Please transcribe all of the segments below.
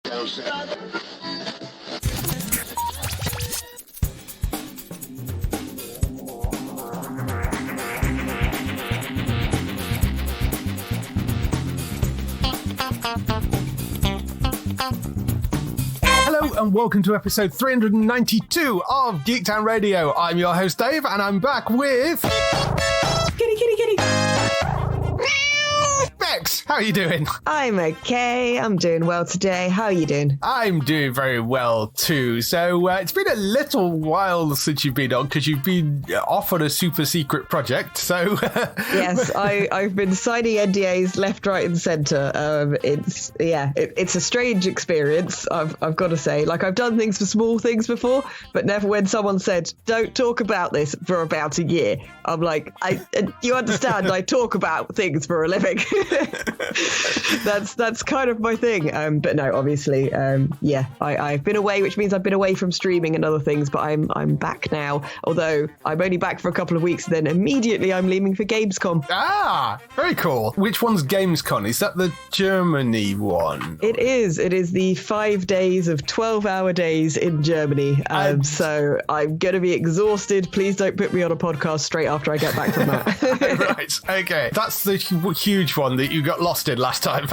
Hello and welcome to episode 392 of Geektown Radio. I'm your host Dave and I'm back with... Kitty. Bex, how are you doing? I'm okay. I'm doing well today. How are you doing? I'm doing very well too. So it's been a little while since you've been on because you've been off on a super secret project. So yes, I've been signing NDAs left, right, and centre. It's a strange experience. I've got to say, like I've done things for small things before, but never when someone said don't talk about this for about a year. I'm like, you understand? I talk about things for a living. That's kind of my thing. But no, obviously, I've been away, which means I've been away from streaming and other things. But I'm back now. Although I'm only back for a couple of weeks, then immediately I'm leaving for Gamescom. Ah, very cool. Which one's Gamescom? Is that the Germany one? It is. It is the 5 days of 12-hour days in Germany. So I'm going to be exhausted. Please don't put me on a podcast straight after I get back from that. Right. Okay. That's the huge one that you got lost in last time.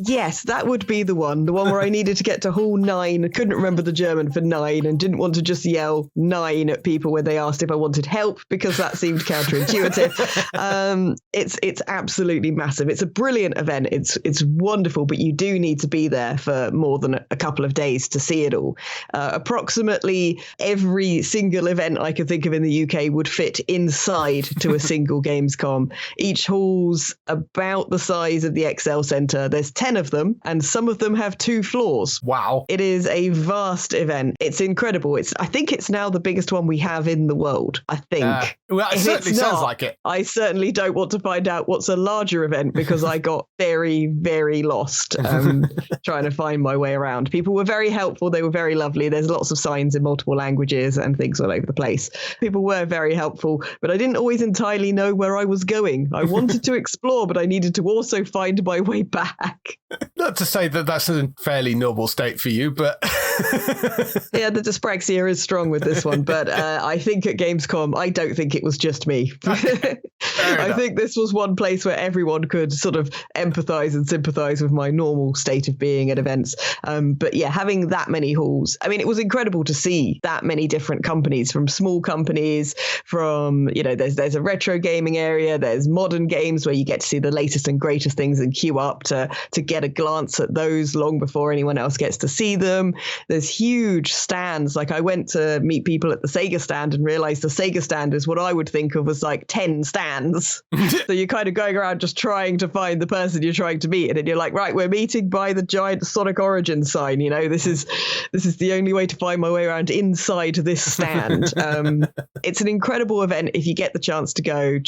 Yes, that would be the one where I needed to get to hall 9, couldn't remember the German for 9 and didn't want to just yell 9 at people when they asked if I wanted help because that seemed counterintuitive. It's absolutely massive. It's a brilliant event. It's wonderful, but you do need to be there for more than a couple of days to see it all. Approximately every single event I could think of in the UK would fit inside to a single Gamescom. Each hall's about the size of the Excel Centre. There's 10 of them, and some of them have 2 floors. Wow. It is a vast event. It's incredible. I think it's now the biggest one we have in the world, I think. Well, it certainly sounds like it. I certainly don't want to find out what's a larger event because I got very, very lost trying to find my way around. People were very helpful. They were very lovely. There's lots of signs in multiple languages and things all over the place. People were very helpful, but I didn't always entirely know where I was going. I wanted to explore, but I needed to also find my way back. Not to say that that's a fairly normal state for you, but... Yeah, the dyspraxia is strong with this one, but I think at Gamescom, I don't think it was just me. I think this was one place where everyone could sort of empathize and sympathize with my normal state of being at events. But yeah, having that many halls, I mean, it was incredible to see that many different companies, from small companies, from, there's a retro gaming area, there's modern games where you get to see the latest and greatest things and queue up to get a glance at those long before anyone else gets to see them. There's huge stands. Like I went to meet people at the Sega stand and realized the Sega stand is what I would think of as like 10 stands. So you're kind of going around just trying to find the person you're trying to meet. And then you're like, right, we're meeting by the giant Sonic Origins sign. This is the only way to find my way around inside this stand. It's an incredible event if you get the chance to go.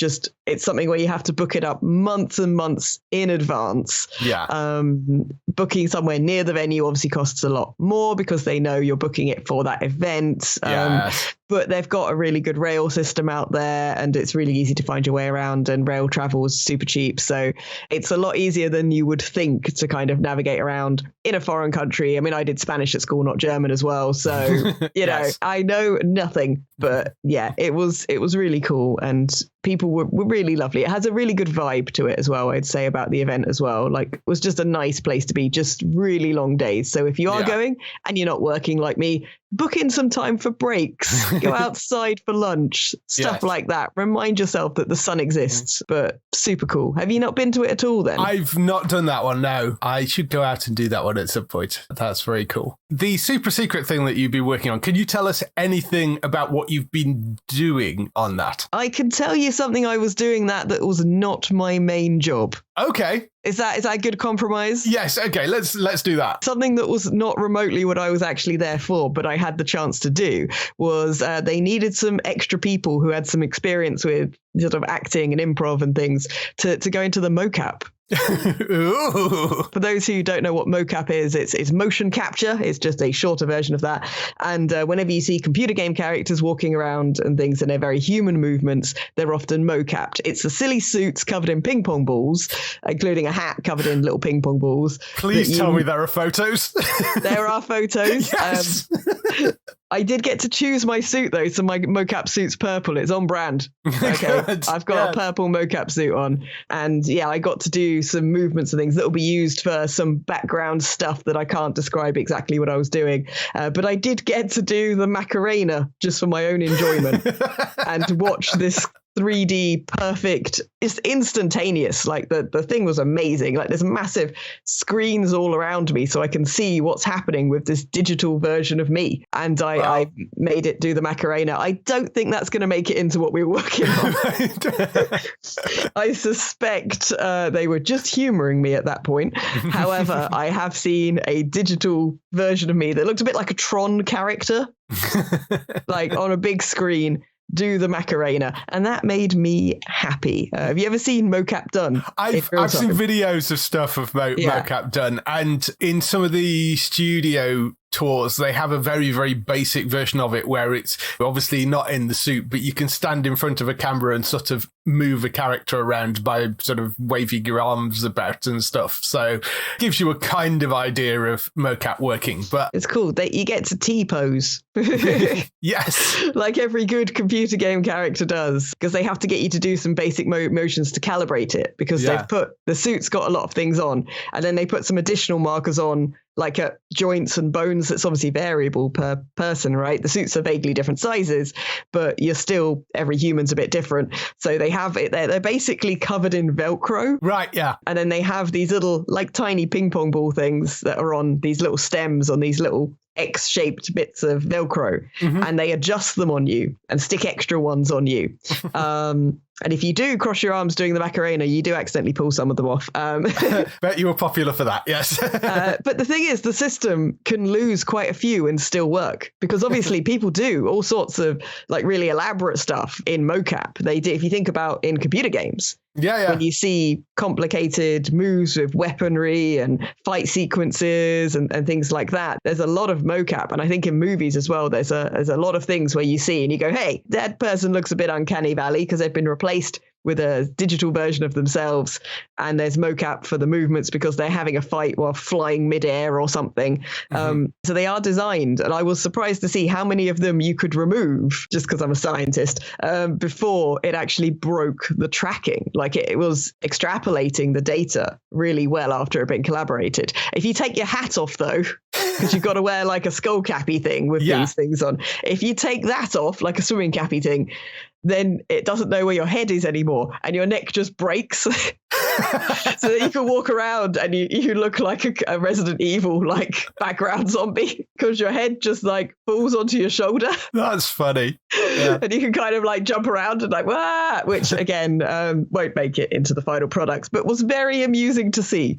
It's something where you have to book it up months and months in advance. Yeah. Booking somewhere near the venue obviously costs a lot more because they know you're booking it for that event. Yes. But they've got a really good rail system out there and it's really easy to find your way around, and rail travel is super cheap. So it's a lot easier than you would think to kind of navigate around in a foreign country. I mean, I did Spanish at school, not German as well. So, Yes. I know nothing, but yeah, it was really cool. And people were really lovely. It has a really good vibe to it as well, I'd say, about the event as well. Like, it was just a nice place to be, just really long days. So if you are going and you're not working like me, book in some time for breaks, go outside for lunch, stuff like that. Remind yourself that the sun exists, but super cool. Have you not been to it at all then? I've not done that one, no. I should go out and do that one at some point. That's very cool. The super secret thing that you've been working on, can you tell us anything about what you've been doing on that? I can tell you something I was doing that was not my main job. Okay. Is that a good compromise? Yes. Okay. Let's do that. Something that was not remotely what I was actually there for, but I had the chance to do was they needed some extra people who had some experience with sort of acting and improv and things to go into the mocap Ooh. For those who don't know what mocap is, it's motion capture. It's just a shorter version of that. And whenever you see computer game characters walking around and things, and they're very human movements, they're often mocapped. It's the silly suits covered in ping pong balls, including a hat covered in little ping pong balls. Please tell me there are photos. There are photos. Yes. I did get to choose my suit, though, so my mocap suit's purple. It's on brand. Okay, Good. I've got a purple mocap suit on. And yeah, I got to do some movements and things that will be used for some background stuff that I can't describe exactly what I was doing. But I did get to do the Macarena just for my own enjoyment and watch this 3D perfect. It's instantaneous. Like the thing was amazing. Like there's massive screens all around me so I can see what's happening with this digital version of me. And I made it do the Macarena. I don't think that's going to make it into what we were working on. I suspect they were just humoring me at that point. However, I have seen a digital version of me that looked a bit like a Tron character, like on a big screen, do the Macarena, and that made me happy. Have you ever seen mocap done? I've seen videos of stuff of mocap done, and in some of the studio tours, they have a very, very basic version of it where it's obviously not in the suit, but you can stand in front of a camera and sort of move a character around by sort of waving your arms about and stuff. So it gives you a kind of idea of mocap working. But it's cool that you get to T-pose. Yes. Like every good computer game character does, because they have to get you to do some basic motions to calibrate it, because they've put the suit's got a lot of things on, and then they put some additional markers on, like at joints and bones. That's obviously variable per person, right? The suits are vaguely different sizes, but you're still, every human's a bit different. So they have it, they're basically covered in Velcro. Right, yeah. And then they have these little, like tiny ping pong ball things that are on these little stems on these little X-shaped bits of Velcro, and they adjust them on you and stick extra ones on you. And if you do cross your arms doing the Macarena, you do accidentally pull some of them off. Bet you were popular for that, yes. But the thing is, the system can lose quite a few and still work, because obviously people do all sorts of like really elaborate stuff in mocap. They do, if you think about in computer games. Yeah. When you see complicated moves with weaponry and fight sequences and things like that, there's a lot of mocap. And I think in movies as well, there's a lot of things where you see and you go, hey, that person looks a bit uncanny valley because they've been replaced with a digital version of themselves, and there's mocap for the movements because they're having a fight while flying midair or something. So they are designed, and I was surprised to see how many of them you could remove, just because I'm a scientist, before it actually broke the tracking. Like it was extrapolating the data really well after it had been collaborated. If you take your hat off though, because you've got to wear like a skull cappy thing with these things on. If you take that off, like a swimming cappy thing, then it doesn't know where your head is anymore, and your neck just breaks. So that you can walk around and you look like a Resident Evil like background zombie, because your head just like falls onto your shoulder. That's funny. Yeah. And you can kind of like jump around and like, wah, which again won't make it into the final products, but was very amusing to see.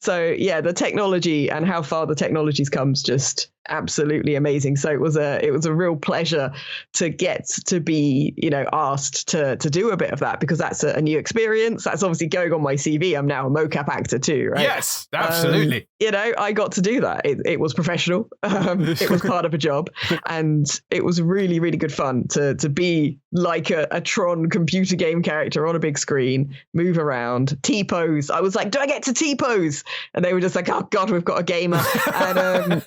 So yeah, the technology and how far the technology's comes, just absolutely amazing. So it was a real pleasure to get to be, asked to do a bit of that, because that's a new experience. That's obviously going on my CV. I'm now a mocap actor too, right? Yes, absolutely. I got to do that. It was professional. It was part of a job, and it was really, really good fun to be like a Tron computer game character on a big screen, move around, T-pose. I was like, do I get to T-pose? And they were just like, oh God, we've got a gamer. And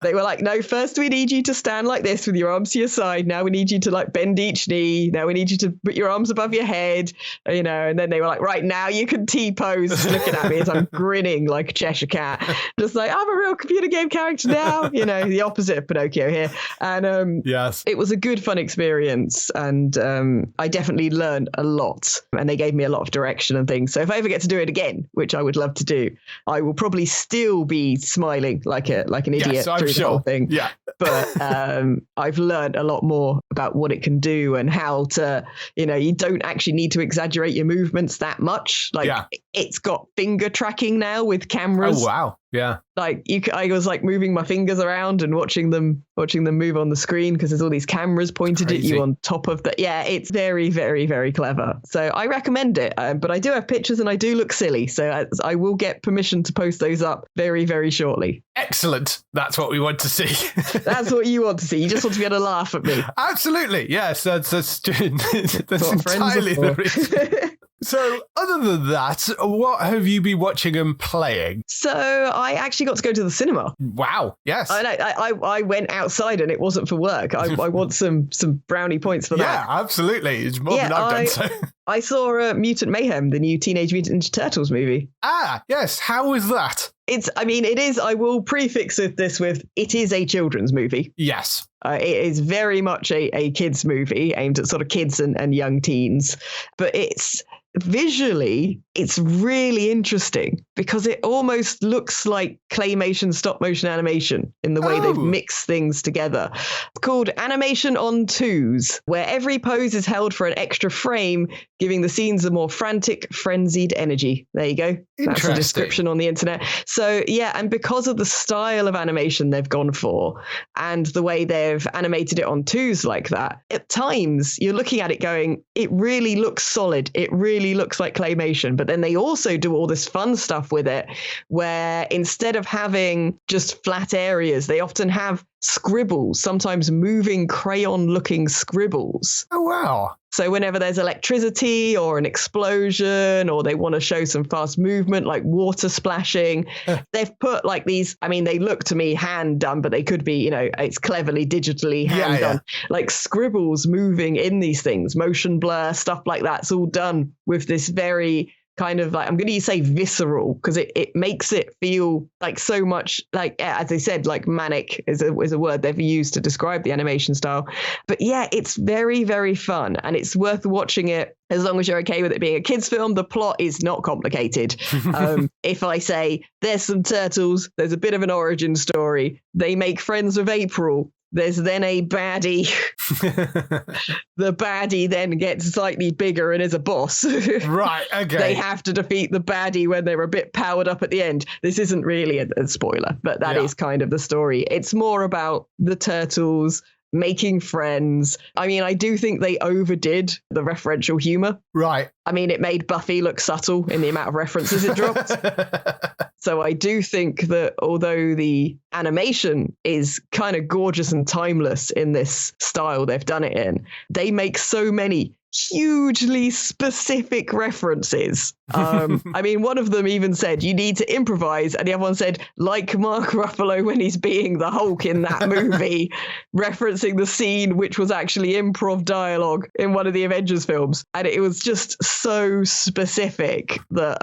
they were like, no, first we need you to stand like this with your arms to your side. Now we need you to like bend each knee. Now we need you to put your arms above your head, and then they were like, right, now you can T-pose, just looking at me as I'm grinning like a Cheshire cat. Just like, I'm a real computer game character now, the opposite of Pinocchio here. And yes, it was a good, fun experience. And I definitely learned a lot, and they gave me a lot of direction and things. So if I ever get to do it again, which I would love to do, I will probably still be smiling like an idiot through the whole thing. Yeah. But I've learned a lot more about what it can do and how to, you don't actually need to exaggerate your movements that much. Like it's got finger tracking now with cameras. Oh, wow. Yeah. Like I was like moving my fingers around and watching them move on the screen because there's all these cameras pointed at you on top of the. Yeah, it's very, very, very clever. So I recommend it. But I do have pictures and I do look silly. So I will get permission to post those up very, very shortly. Excellent. That's what we want to see. That's what you want to see. You just want to be able to laugh at me. Absolutely. Yes, that's entirely the reason. So other than that, what have you been watching and playing? So I actually got to go to the cinema. Wow. Yes. I went outside and it wasn't for work. I want some brownie points for that. Yeah, absolutely. It's more than I've done so. I saw Mutant Mayhem, the new Teenage Mutant Ninja Turtles movie. Ah, yes. How was that? It is, I will prefix this with, it is a children's movie. Yes. It is very much a kids movie aimed at sort of kids and young teens. But visually, it's really interesting because it almost looks like claymation stop motion animation in the way they've mixed things together. It's called Animation on Twos, where every pose is held for an extra frame, giving the scenes a more frantic, frenzied energy. There you go. That's the description on the internet. So yeah, and because of the style of animation they've gone for and the way they've animated it on twos like that, at times you're looking at it going, it really looks solid. It really looks like claymation. But then they also do all this fun stuff with it where instead of having just flat areas, they often have scribbles, sometimes moving crayon-looking scribbles. Oh, wow. So whenever there's electricity or an explosion or they want to show some fast movement like water splashing, they've put like these, I mean, they look to me hand done, but they could be, it's cleverly digitally hand done, like scribbles moving in these things, motion blur, stuff like that's all done with this very kind of like, I'm going to say visceral because it makes it feel like so much like, as I said, like manic is a word they've used to describe the animation style. But yeah, it's very, very fun and it's worth watching it as long as you're okay with it being a kid's film. The plot is not complicated. If I say there's some turtles, there's a bit of an origin story, they make friends with April. There's then a baddie. The baddie then gets slightly bigger and is a boss. Right, okay. They have to defeat the baddie when they're a bit powered up at the end. This isn't really a spoiler, but that is kind of the story. It's more about the turtles making friends. I mean, I do think they overdid the referential humor. Right. I mean, it made Buffy look subtle in the amount of references it dropped. So I do think that although the animation is kind of gorgeous and timeless in this style they've done it in, they make so many hugely specific references. I mean, one of them even said you need to improvise, and the other one said, like Mark Ruffalo when he's being the Hulk in that movie, referencing the scene which was actually improv dialogue in one of the Avengers films. And it was just so specific that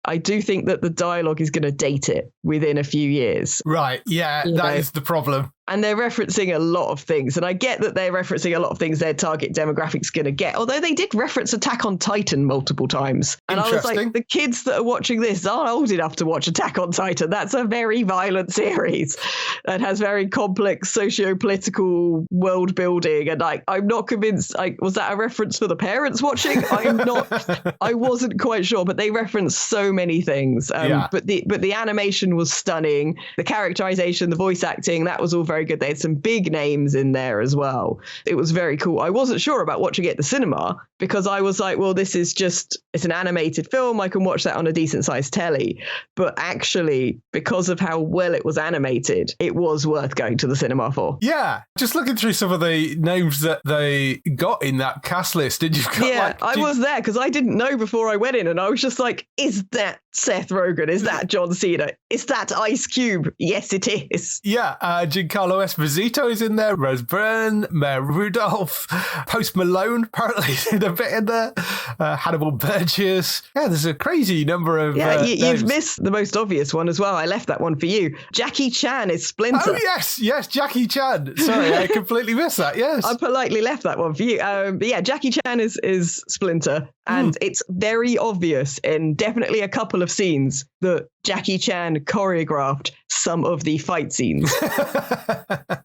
I do think that the dialogue is going to date it within a few years. Right. Yeah, that is the problem. And they're referencing a lot of things. And I get that they're referencing a lot of things their target demographic's going to get. Although they did reference Attack on Titan multiple times. And I was like, the kids that are watching this aren't old enough to watch Attack on Titan. That's a very violent series that has very complex socio-political world building. And I'm not convinced. Was that a reference for the parents watching? I wasn't quite sure. But they referenced so many things. But the animation was stunning. The characterization, the voice acting, that was all very good. They had some big names in there as well. It was very cool. I wasn't sure about watching it at the cinema because I was like, well, it's an animated film. I can watch that on a decent sized telly. But actually, because of how well it was animated, it was worth going to the cinema for. Yeah. Just looking through some of the names that they got in that cast list. I was there because I didn't know before I went in and I was just like, is that Seth Rogen? Is that John Cena? Is that Ice Cube? Yes, it is. Yeah. Giancarlo Esposito is in there. Rose Byrne, Mayor Rudolph, Post Malone apparently in a bit in there. Hannibal Burgess. Yeah, there's a crazy number of you've missed the most obvious one as well. I left that one for you. Jackie Chan is Splinter. Oh, yes, Jackie Chan. Sorry, I completely missed that, yes. I politely left that one for you. But yeah, Jackie Chan is Splinter. And it's very obvious in definitely a couple of scenes that Jackie Chan choreographed some of the fight scenes.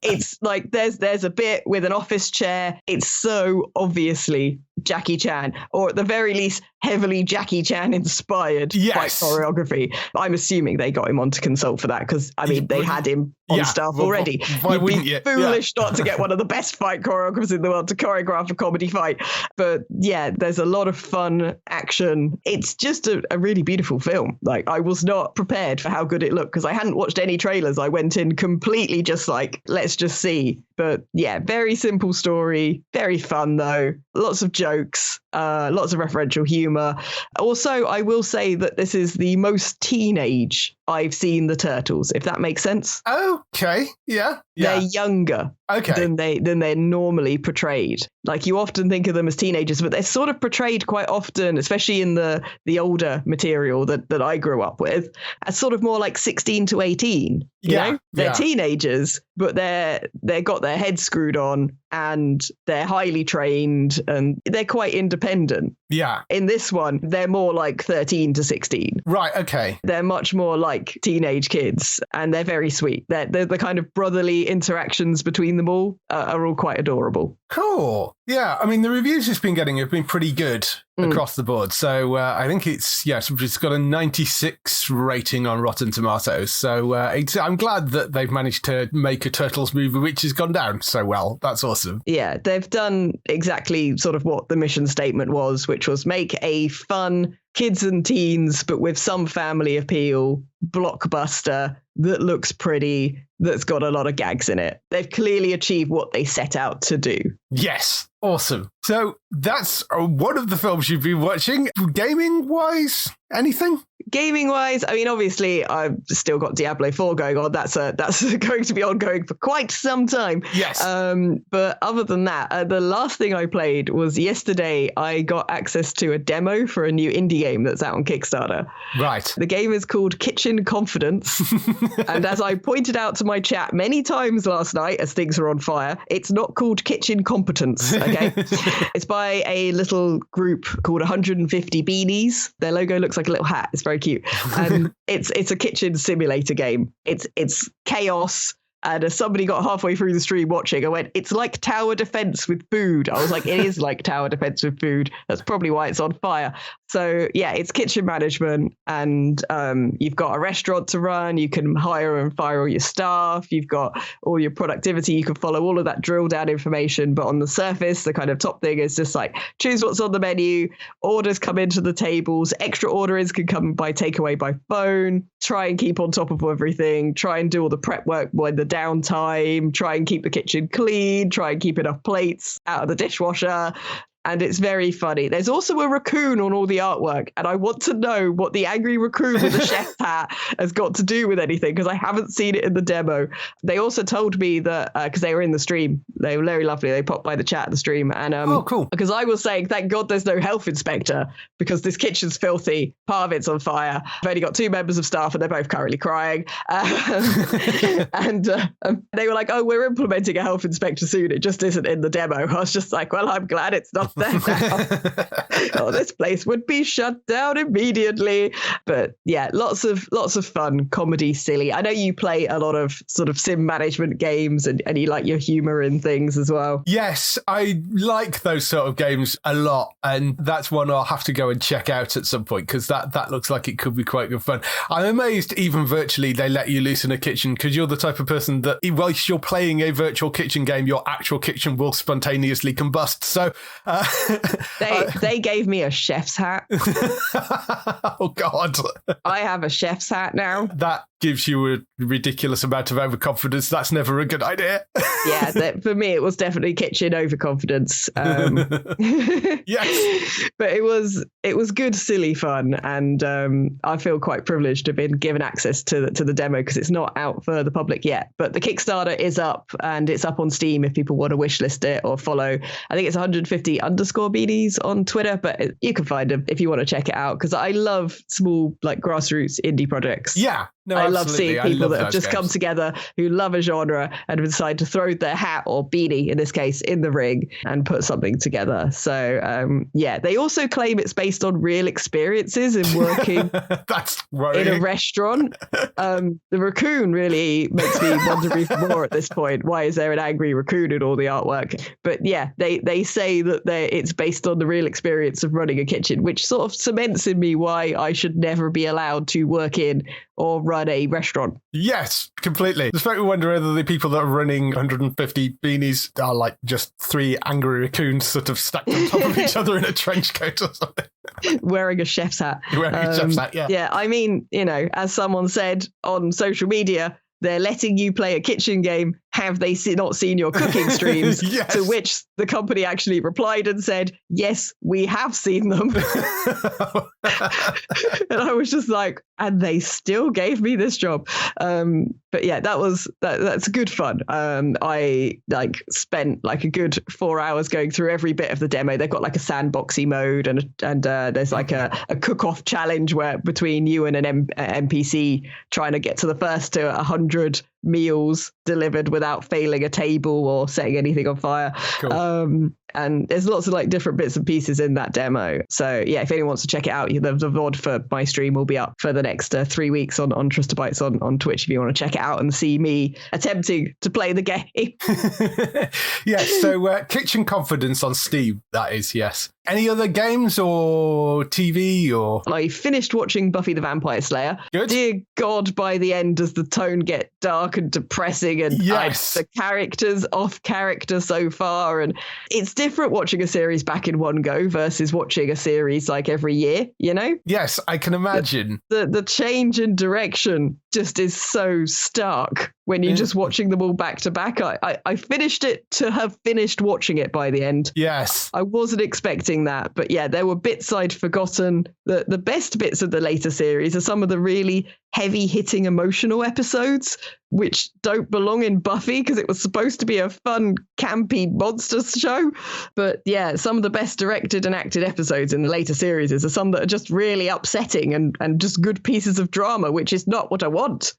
It's like there's a bit with an office chair. It's so obviously Jackie Chan, or at the very least, heavily Jackie Chan inspired fight choreography. I'm assuming they got him on to consult for that because, I mean, they had him on stuff already. Why wouldn't you? Foolish not to get one of the best fight choreographers in the world to choreograph a comedy fight. But yeah, there's a lot of fun action. It's just a really beautiful film. Like, I was not prepared for how good it looked because I hadn't watched any trailers. I went in completely just like, let's just see. But yeah, very simple story, very fun though. Lots of jokes, lots of referential humor. Also, I will say that this is the most teenage I've seen the Turtles, if that makes sense. Okay, yeah. They're younger than they're normally portrayed. Like, you often think of them as teenagers, but they're sort of portrayed quite often, especially in the older material that I grew up with, as sort of more like 16 to 18. You know? They're teenagers, but they're got their heads screwed on and they're highly trained and they're quite independent. Yeah. In this one, they're more like 13 to 16. Right, okay. They're much more like teenage kids and they're very sweet. They're the kind of brotherly interactions between them all are all quite adorable. Cool. Yeah, I mean, the reviews it's been getting have been pretty good across the board. So I think it's got a 96 rating on Rotten Tomatoes. So I'm glad that they've managed to make a Turtles movie which has gone down so well. That's awesome. Yeah, they've done exactly sort of what the mission statement was, which was make a fun kids and teens, but with some family appeal, blockbuster that looks pretty, that's got a lot of gags in it. They've clearly achieved what they set out to do. Yes. Awesome. So that's one of the films you've been watching. Gaming-wise, anything? Gaming-wise, I mean, obviously, I've still got Diablo 4 going on. That's going to be ongoing for quite some time. Yes. But other than that, the last thing I played was yesterday. I got access to a demo for a new indie game that's out on Kickstarter. Right. The game is called Kitchen Confidence. And as I pointed out to my chat many times last night as things were on fire, it's not called Kitchen Competence. Okay. It's by a little group called 150 Beanies. Their logo looks like a little hat. It's very cute. It's a kitchen simulator game. It's chaos. And as somebody got halfway through the stream watching, I went, it's like tower defense with food. I was like, it is like tower defense with food. That's probably why it's on fire. So yeah, it's kitchen management and you've got a restaurant to run. You can hire and fire all your staff. You've got all your productivity. You can follow all of that drill down information. But on the surface, the kind of top thing is just like choose what's on the menu. Orders come into the tables. Extra orders can come by takeaway by phone. Try and keep on top of everything. Try and do all the prep work when the downtime. Try and keep the kitchen clean. Try and keep enough plates out of the dishwasher. And it's very funny. There's also a raccoon on all the artwork. And I want to know what the angry raccoon with the chef's hat has got to do with anything, because I haven't seen it in the demo. They also told me that, because they were in the stream, they were very lovely. They popped by the chat at the stream. And oh, cool. Because I was saying, thank God there's no health inspector, because this kitchen's filthy. Part of it's on fire. I've only got 2 members of staff and they're both currently crying. And they were like, oh, we're implementing a health inspector soon. It just isn't in the demo. I was just like, well, I'm glad it's not there now. Oh, this place would be shut down immediately. But yeah, lots of fun, comedy, silly. I know you play a lot of sort of sim management games and you like your humor in things as well. Yes, I like those sort of games a lot. And that's one I'll have to go and check out at some point, because that looks like it could be quite good fun. I'm amazed even virtually they let you loose in a kitchen, because you're the type of person that whilst you're playing a virtual kitchen game, your actual kitchen will spontaneously combust. So they gave me a chef's hat. Oh God. I have a chef's hat now. That gives you a ridiculous amount of overconfidence. That's never a good idea. Yeah, for me it was definitely kitchen overconfidence. Yes. But it was good, silly fun, and I feel quite privileged to have been given access to the demo, because it's not out for the public yet. But the Kickstarter is up, and it's up on Steam if people want to wishlist it or follow. I think it's 150_Beanies on Twitter, but you can find them if you want to check it out, because I love small like grassroots indie projects. Yeah. I love seeing people that have just come together who love a genre and have decided to throw their hat or beanie, in this case, in the ring and put something together. So, they also claim it's based on real experiences in working That's worrying. in a restaurant. The raccoon really makes me wonder even more at this point. Why is there an angry raccoon in all the artwork? But yeah, they say that it's based on the real experience of running a kitchen, which sort of cements in me why I should never be allowed to work in or run a restaurant. Yes, completely. Just make me wonder whether the people that are running 150 beanies are like just 3 angry raccoons sort of stacked on top of each other in a trench coat or something. Wearing a chef's hat. Wearing a chef's hat, yeah. Yeah, I mean, as someone said on social media, they're letting you play a kitchen game. Have they not seen your cooking streams? Yes. To which the company actually replied and said, yes, we have seen them. And I was just like, and they still gave me this job. But yeah, that's good fun. I spent like a good 4 hours going through every bit of the demo. They've got like a sandboxy mode and there's like a cook-off challenge where between you and an NPC trying to get to the first to 100 meals delivered without failing a table or setting anything on fire. Cool. And there's lots of like different bits and pieces in that demo. So yeah, if anyone wants to check it out, the VOD for my stream will be up for the next 3 weeks on Tristabytes on Twitch if you want to check it out and see me attempting to play the game. Yes, so Kitchen Confidence on Steam, that is, yes. Any other games or TV or? I finished watching Buffy the Vampire Slayer. Good. Dear God, by the end does the tone get dark and depressing and yes. The characters off character so far. And it's different watching a series back in one go versus watching a series like every year, Yes, I can imagine. The change in direction just is so stark when you're just watching them all back to back. I finished it to have finished watching it by the end. Yes. I wasn't expecting that. But yeah, there were bits I'd forgotten. The best bits of the later series are some of the really heavy-hitting emotional episodes, which don't belong in Buffy because it was supposed to be a fun, campy monster show. But yeah, some of the best directed and acted episodes in the later series are some that are just really upsetting and just good pieces of drama, which is not what I want.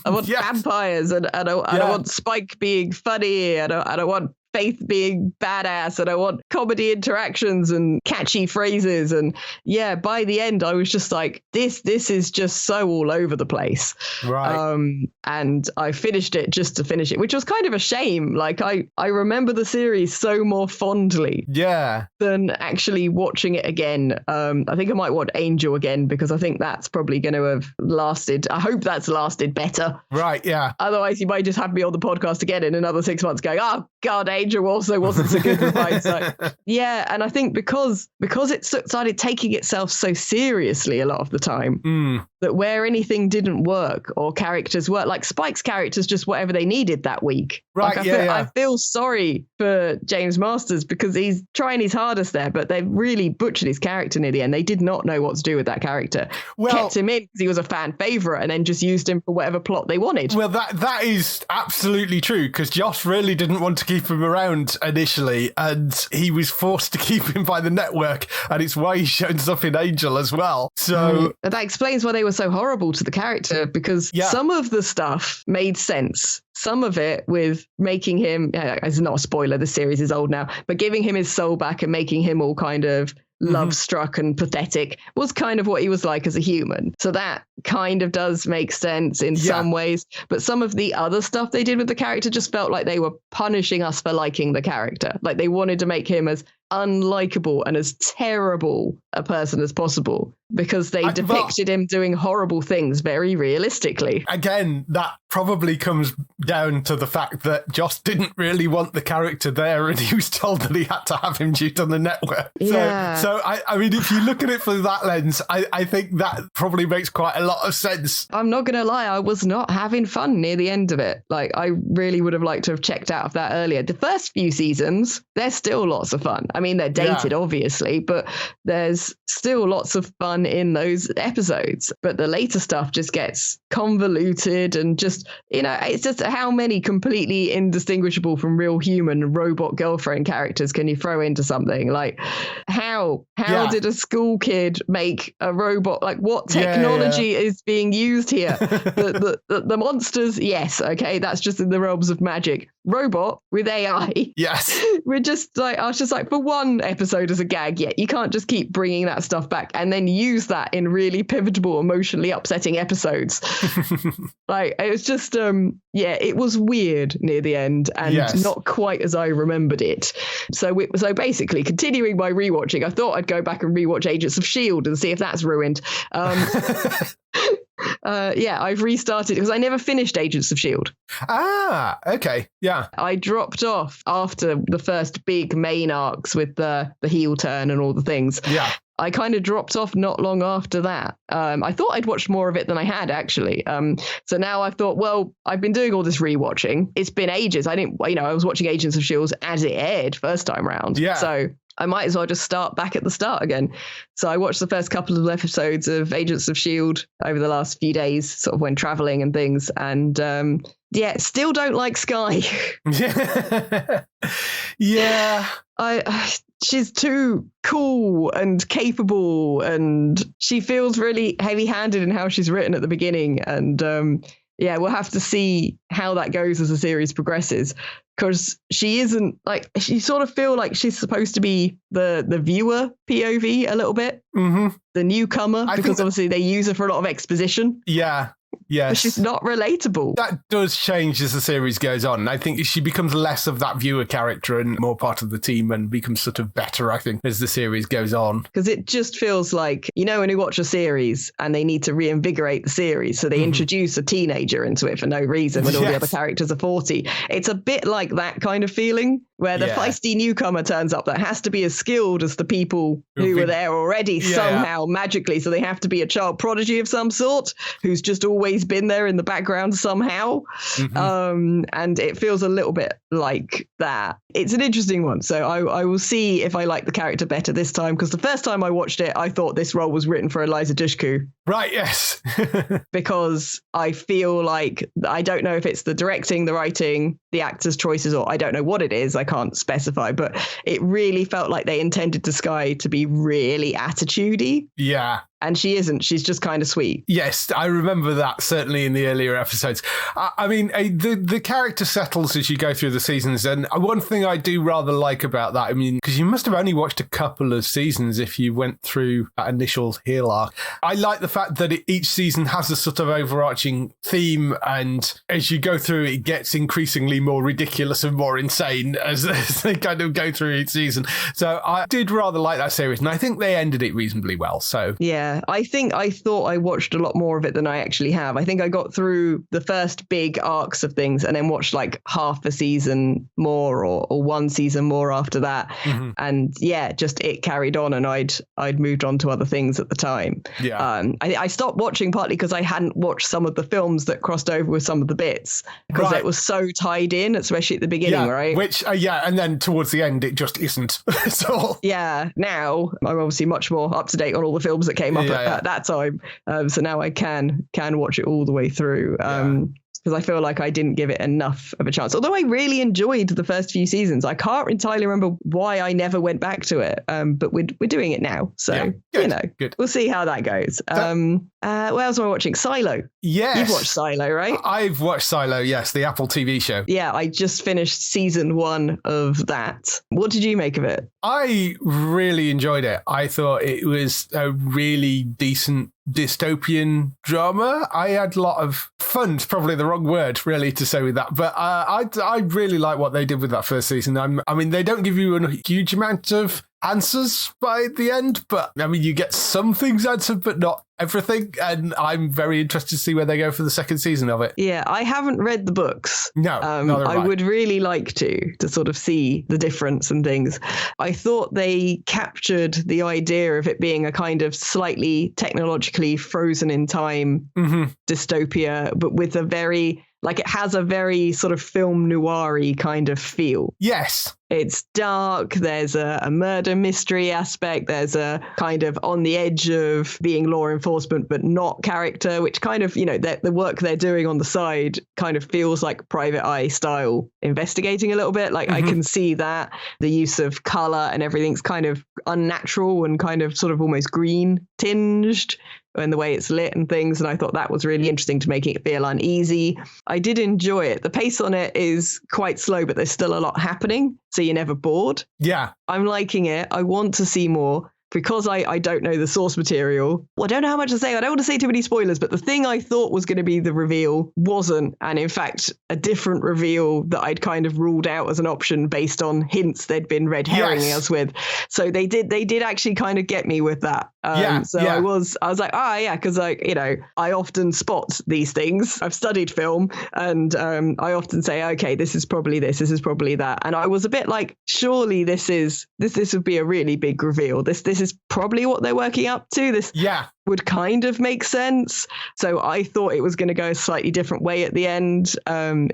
I want vampires and I want Spike being funny and I want Faith being badass and I want comedy interactions and catchy phrases. And yeah, by the end, I was just like, this is just so all over the place. Right. And I finished it just to finish it, which was kind of a shame. Like I remember the series so more fondly. Yeah. Than actually watching it again. I think I might watch Angel again because I think that's probably going to have lasted. I hope that's lasted better. Right. Yeah. Otherwise, you might just have me on the podcast again in another 6 months going, oh God, Angel also wasn't so good with hindsight. Yeah, and I think because it started taking itself so seriously a lot of the time, that where anything didn't work or characters work, like Spike's characters just whatever they needed that week. Right, like I feel sorry for James Masters because he's trying his hardest there, but they really butchered his character near the end. They did not know what to do with that character. Kept him in because he was a fan favourite and then just used him for whatever plot they wanted. Well, that is absolutely true because Josh really didn't want to keep him around initially and he was forced to keep him by the network, and it's why he shows up in Angel as well. So that explains why they were so horrible to the character, because some of the stuff made sense. Some of it with making him, it's not a spoiler, the series is old now, but giving him his soul back and making him all kind of love-struck and pathetic was kind of what he was like as a human. So that kind of does make sense in some ways. But some of the other stuff they did with the character just felt like they were punishing us for liking the character. Like they wanted to make him as unlikable and as terrible a person as possible because they depicted him doing horrible things very realistically. Again, that probably comes down to the fact that Joss didn't really want the character there and he was told that he had to have him due to the network. So I mean, if you look at it through that lens, I think that probably makes quite a lot of sense. I'm not going to lie, I was not having fun near the end of it. Like, I really would have liked to have checked out of that earlier. The first few seasons, they're still lots of fun. I mean, they're dated, obviously, but there's still lots of fun in those episodes. But the later stuff just gets convoluted and just, it's just how many completely indistinguishable from real human robot girlfriend characters can you throw into something? Like, how did a school kid make a robot? Like, what technology is being used here? The monsters, yes, okay, that's just in the realms of magic. Robot with AI. Yes. We're just like, I was just like, for one episode as a gag, you can't just keep bringing that stuff back and then use that in really pivotal, emotionally upsetting episodes. Like, it was just, it was weird near the end and not quite as I remembered it. So basically, continuing my rewatching, I thought I'd go back and rewatch Agents of S.H.I.E.L.D. and see if that's ruined. I've restarted because I never finished Agents of S.H.I.E.L.D. Ah, okay. Yeah. I dropped off after the first big main arcs with the heel turn and all the things. Yeah. I kind of dropped off not long after that. I thought I'd watched more of it than I had, actually. So now I've thought, well, I've been doing all this rewatching. It's been ages. I was watching Agents of S.H.I.E.L.D. as it aired first time round. Yeah. So I might as well just start back at the start again. So I watched the first couple of episodes of Agents of S.H.I.E.L.D. over the last few days, sort of when traveling and things. And still don't like Skye. Yeah. She's too cool and capable, and she feels really heavy-handed in how she's written at the beginning. And we'll have to see how that goes as the series progresses, because she isn't like, you sort of feel like she's supposed to be the viewer POV a little bit, the newcomer, because obviously they use her for a lot of exposition. Yeah. Yes. But she's not relatable. That does change as the series goes on. I think she becomes less of that viewer character and more part of the team, and becomes sort of better, I think, as the series goes on. Because it just feels like, when you watch a series and they need to reinvigorate the series, so they introduce a teenager into it for no reason when all the other characters are 40. It's a bit like that kind of feeling, where the feisty newcomer turns up that has to be as skilled as the people who were there already somehow magically. So they have to be a child prodigy of some sort who's just always been there in the background somehow. And it feels a little bit like that. It's an interesting one. So I will see if I like the character better this time, because the first time I watched it, I thought this role was written for Eliza Dushku. Right, yes. Because I feel like, I don't know if it's the directing, the writing, the actors' choices, or I don't know what it is. I can't specify, but it really felt like they intended Skye to be really attitude-y. Yeah. And she isn't. She's just kind of sweet. Yes, I remember that, certainly in the earlier episodes. I mean, the character settles as you go through the seasons. And one thing I do rather like about that, I mean, because you must have only watched a couple of seasons if you went through that initial heel arc. I like the fact that each season has a sort of overarching theme. And as you go through, it gets increasingly more ridiculous and more insane as they kind of go through each season. So I did rather like that series. And I think they ended it reasonably well. So yeah. I thought I watched a lot more of it than I actually have. I think I got through the first big arcs of things and then watched like half a season more or one season more after that. And just it carried on, and I'd moved on to other things at the time. I stopped watching partly because I hadn't watched some of the films that crossed over with some of the bits, because it was so tied in, especially at the beginning, right? Which, and then towards the end, it just isn't. So now I'm obviously much more up to date on all the films that came up at that time. So now I can watch it all the way through. Because I feel like I didn't give it enough of a chance. Although I really enjoyed the first few seasons. I can't entirely remember why I never went back to it. But we're doing it now. So, good. We'll see how that goes. What else am I watching? Silo. Yes. You've watched Silo, right? I've watched Silo, yes, the Apple TV show. Yeah, I just finished season 1 of that. What did you make of it? I really enjoyed it. I thought it was a really decent dystopian drama. I had a lot of fun. It's probably the wrong word, really, to say with that. But I really like what they did with that first season. I mean, they don't give you a huge amount of answers by the end, but I mean, you get some things answered, but not everything. And I'm very interested to see where they go for the second season of it. Yeah, I haven't read the books. No, I would really like to sort of see the difference and things. I thought they captured the idea of it being a kind of slightly technologically frozen in time dystopia, but with a very, like, it has a very sort of film noir-y kind of feel. Yes. It's dark. There's a murder mystery aspect. There's a kind of on the edge of being law enforcement, but not character, which kind of, the work they're doing on the side kind of feels like Private Eye style investigating a little bit. Like I can see that the use of color and everything's kind of unnatural and kind of sort of almost green tinged and the way it's lit and things. And I thought that was really interesting to make it feel uneasy. I did enjoy it. The pace on it is quite slow, but there's still a lot happening. So you're never bored. Yeah. I'm liking it. I want to see more. Because I don't know the source material, I don't know how much to say. I don't want to say too many spoilers, but the thing I thought was going to be the reveal wasn't. And in fact, a different reveal that I'd kind of ruled out as an option based on hints they'd been red herringing us with. So they did actually kind of get me with that. I was like, because I often spot these things. I've studied film and I often say, okay, this is probably this is probably that. And I was a bit like, surely this would be a really big reveal. This is probably what they're working up to. This would kind of make sense. So I thought it was going to go a slightly different way at the end.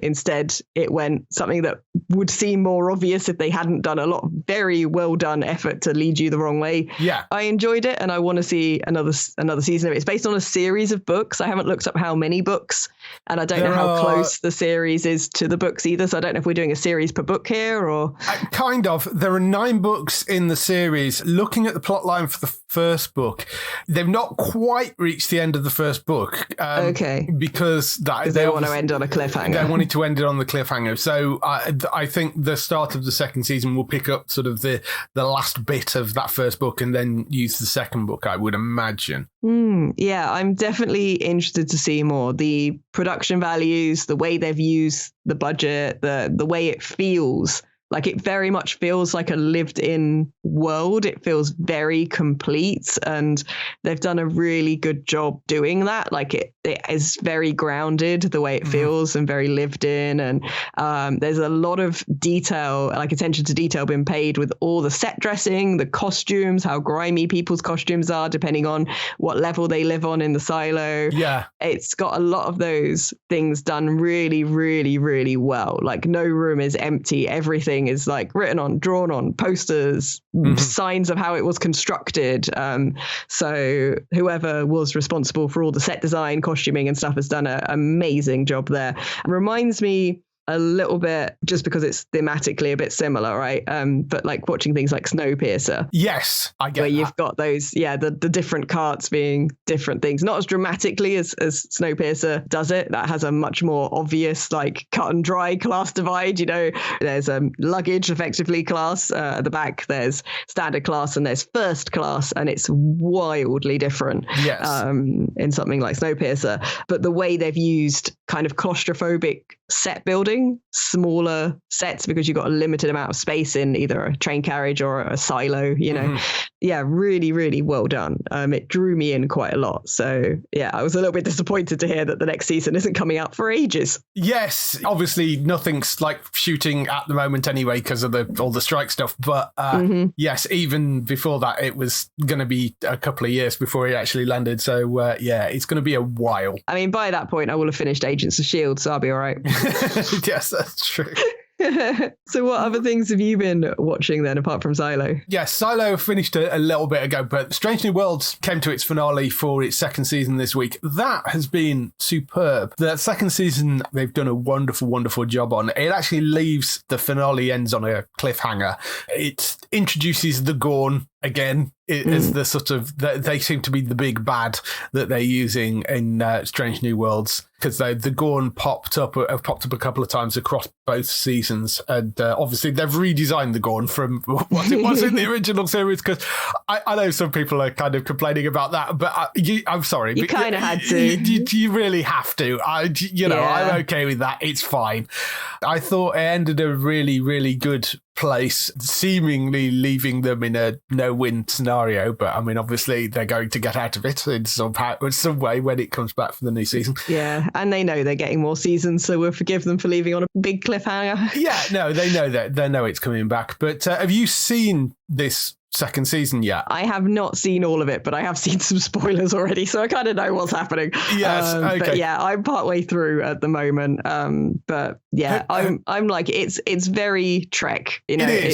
Instead, it went something that would seem more obvious if they hadn't done a lot of very well done effort to lead you the wrong way. Yeah, I enjoyed it and I want to see another season of it. It's based on a series of books. I haven't looked up how many books and I don't know how close the series is to the books either. So I don't know if we're doing a series per book here or... Kind of. There are 9 books in the series. Looking at the plot line for the first book, they've not quite reached the end of the first book. Because they want to end on a cliffhanger. They wanted to end it on the cliffhanger. So I think the start of the second season will pick up sort of the last bit of that first book and then use the second book, I would imagine. Yeah, I'm definitely interested to see more. The production values, the way they've used the budget, the way it feels. Like it very much feels like a lived-in world. It feels very complete, and they've done a really good job doing that. Like it is very grounded the way it feels and very lived in. And there's a lot of detail, like attention to detail, being paid with all the set dressing, the costumes, how grimy people's costumes are, depending on what level they live on in the silo. Yeah, it's got a lot of those things done really, really, really well. Like no room is empty. Everything is like written on, drawn on, posters, signs of how it was constructed. So whoever was responsible for all the set design, costuming and stuff has done an amazing job there. It reminds me a little bit, just because it's thematically a bit similar, right? But like watching things like Snowpiercer. Yes, I get where that. You've got those, the different carts being different things. Not as dramatically as Snowpiercer does it. That has a much more obvious, like cut and dry class divide. There's a luggage effectively class at the back. There's standard class and there's first class, and it's wildly different. Yes. In something like Snowpiercer, but the way they've used kind of claustrophobic set building, smaller sets because you've got a limited amount of space in either a train carriage or a silo, Yeah, really, really well done. It drew me in quite a lot. So yeah, I was a little bit disappointed to hear that the next season isn't coming out for ages. Yes, obviously nothing's like shooting at the moment anyway because of all the strike stuff. But yes, even before that, it was going to be a couple of years before it actually landed. So it's going to be a while. I mean, by that point, I will have finished Agents of S.H.I.E.L.D., so I'll be all right. Yes, that's true. So what other things have you been watching then, apart from Silo? Yes, Silo finished a little bit ago, but Strange New Worlds came to its finale for its second season this week. That has been superb. The second season, they've done a wonderful, wonderful job on. It actually leaves the finale ends on a cliffhanger. It introduces the Gorn again. It is the sort of, they seem to be the big bad that they're using in Strange New Worlds, because the Gorn have popped up a couple of times across both seasons, and obviously they've redesigned the Gorn from what it was in the original series, because I know some people are kind of complaining about that, but I'm sorry. You kind of had to. You really have to. I'm okay with that. It's fine. I thought it ended a really, really good place, seemingly leaving them in a no-win scenario, but I mean, obviously they're going to get out of it in some way when it comes back for the new season. Yeah, and they know they're getting more seasons, so we'll forgive them for leaving on a big cliffhanger. Yeah, no, they know that. They know it's coming back. But have you seen this second season yet? I have not seen all of it, but I have seen some spoilers already, so I kind of know what's happening. Yes, okay. But yeah, I'm partway through at the moment. But yeah, I'm like, it's very Trek. You know,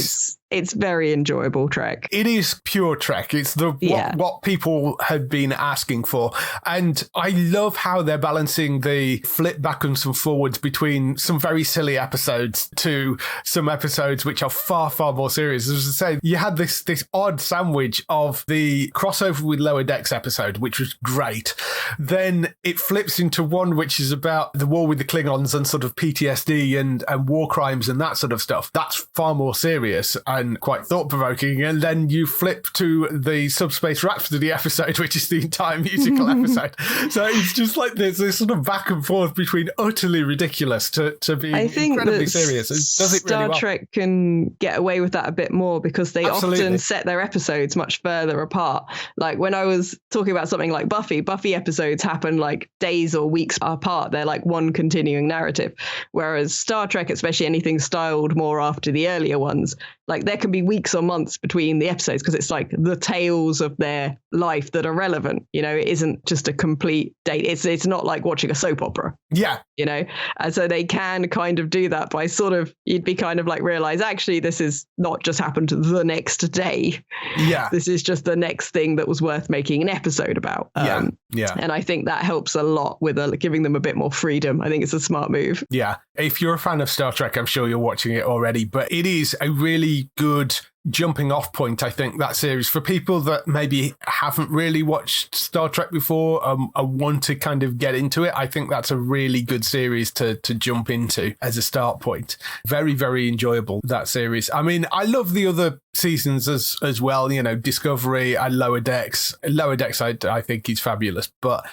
it's very enjoyable Trek. It is pure Trek. It's what people have been asking for. And I love how they're balancing the flip backwards and forwards between some very silly episodes to some episodes which are far, far more serious. As I say, you had this odd sandwich of the crossover with Lower Decks episode, which was great. Then it flips into one which is about the war with the Klingons and sort of PTSD and war crimes and that sort of stuff. That's far more serious and quite thought-provoking. And then you flip to the Subspace Rhapsody episode, which is the entire musical episode. So it's just like there's this sort of back and forth between utterly ridiculous to being incredibly serious. It does it really well. Star Trek can get away with that a bit more because they often set their episodes much further apart. Like when I was talking about something like Buffy episodes happen like days or weeks apart. They're like one continuing narrative. Whereas Star Trek, especially anything styled more after the earlier ones, like there can be weeks or months between the episodes because it's like the tales of their life that are relevant. You know, it isn't just a complete date. It's not like watching a soap opera. Yeah. You know, and so they can kind of do that by sort of, you'd be kind of like realize actually this is not just happened the next day. Yeah. This is just the next thing that was worth making an episode about. Yeah. And I think that helps a lot with giving them a bit more freedom. I think it's a smart move. Yeah. If you're a fan of Star Trek, I'm sure you're watching it already, but it is a really good jumping off point, I think, that series for people that maybe haven't really watched Star Trek before want to kind of get into it. I think that's a really good series to jump into as a start point. Very, very enjoyable, that series. I mean, I love the other seasons as well, you know, Discovery and Lower Decks. Lower Decks, I think is fabulous, but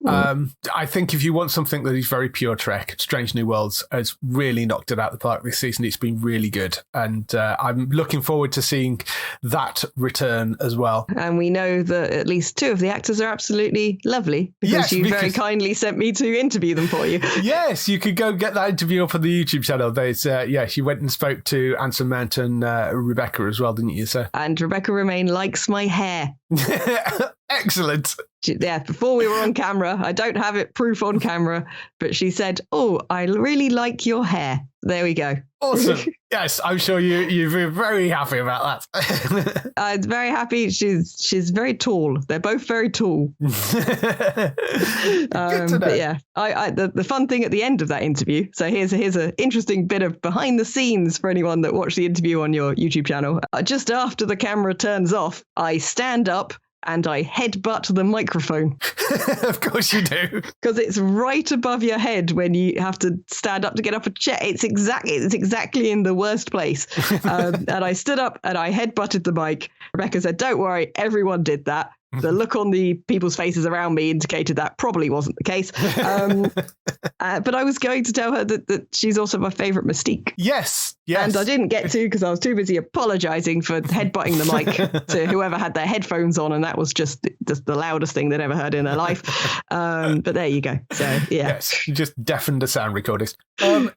I think if you want something that is very pure Trek, Strange New Worlds has really knocked it out of the park this season. It's been really good. And I'm looking forward to seeing that return as well. And we know that at least two of the actors are absolutely lovely because you very kindly sent me to interview them for you. Yes, you could go get that interview up on the YouTube channel. There's, you went and spoke to Anson Mount and Rebecca as well, didn't you, sir? And Rebecca Romaine likes my hair. Excellent. Yeah, before we were on camera, I don't have it proof on camera, but she said, "Oh, I really like your hair." There we go. Awesome. Yes, I'm sure you'd be very happy about that. I'm very happy. She's very tall. They're both very tall. Good to know. But yeah, the fun thing at the end of that interview. So here's an interesting bit of behind the scenes for anyone that watched the interview on your YouTube channel. Just after the camera turns off, I stand up and I headbutt the microphone. Of course you do. Because it's right above your head when you have to stand up to get up a chair. It's exactly in the worst place. And I stood up and I headbutted the mic. Rebecca said, "Don't worry, everyone did that." The look on the people's faces around me indicated that probably wasn't the case. But I was going to tell her that she's also my favourite Mystique. Yes. And I didn't get to because I was too busy apologising for headbutting the mic to whoever had their headphones on, and that was just the loudest thing they'd ever heard in their life. But there you go. So, yeah. Yes, you just deafened the sound recorders.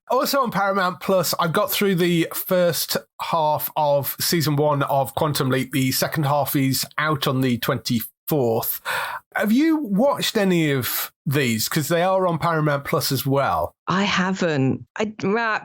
Also on Paramount Plus, I got through the first half of season 1 of Quantum Leap. The second half is out on the 24th. Have you watched any of these? Because they are on Paramount Plus as well. I haven't.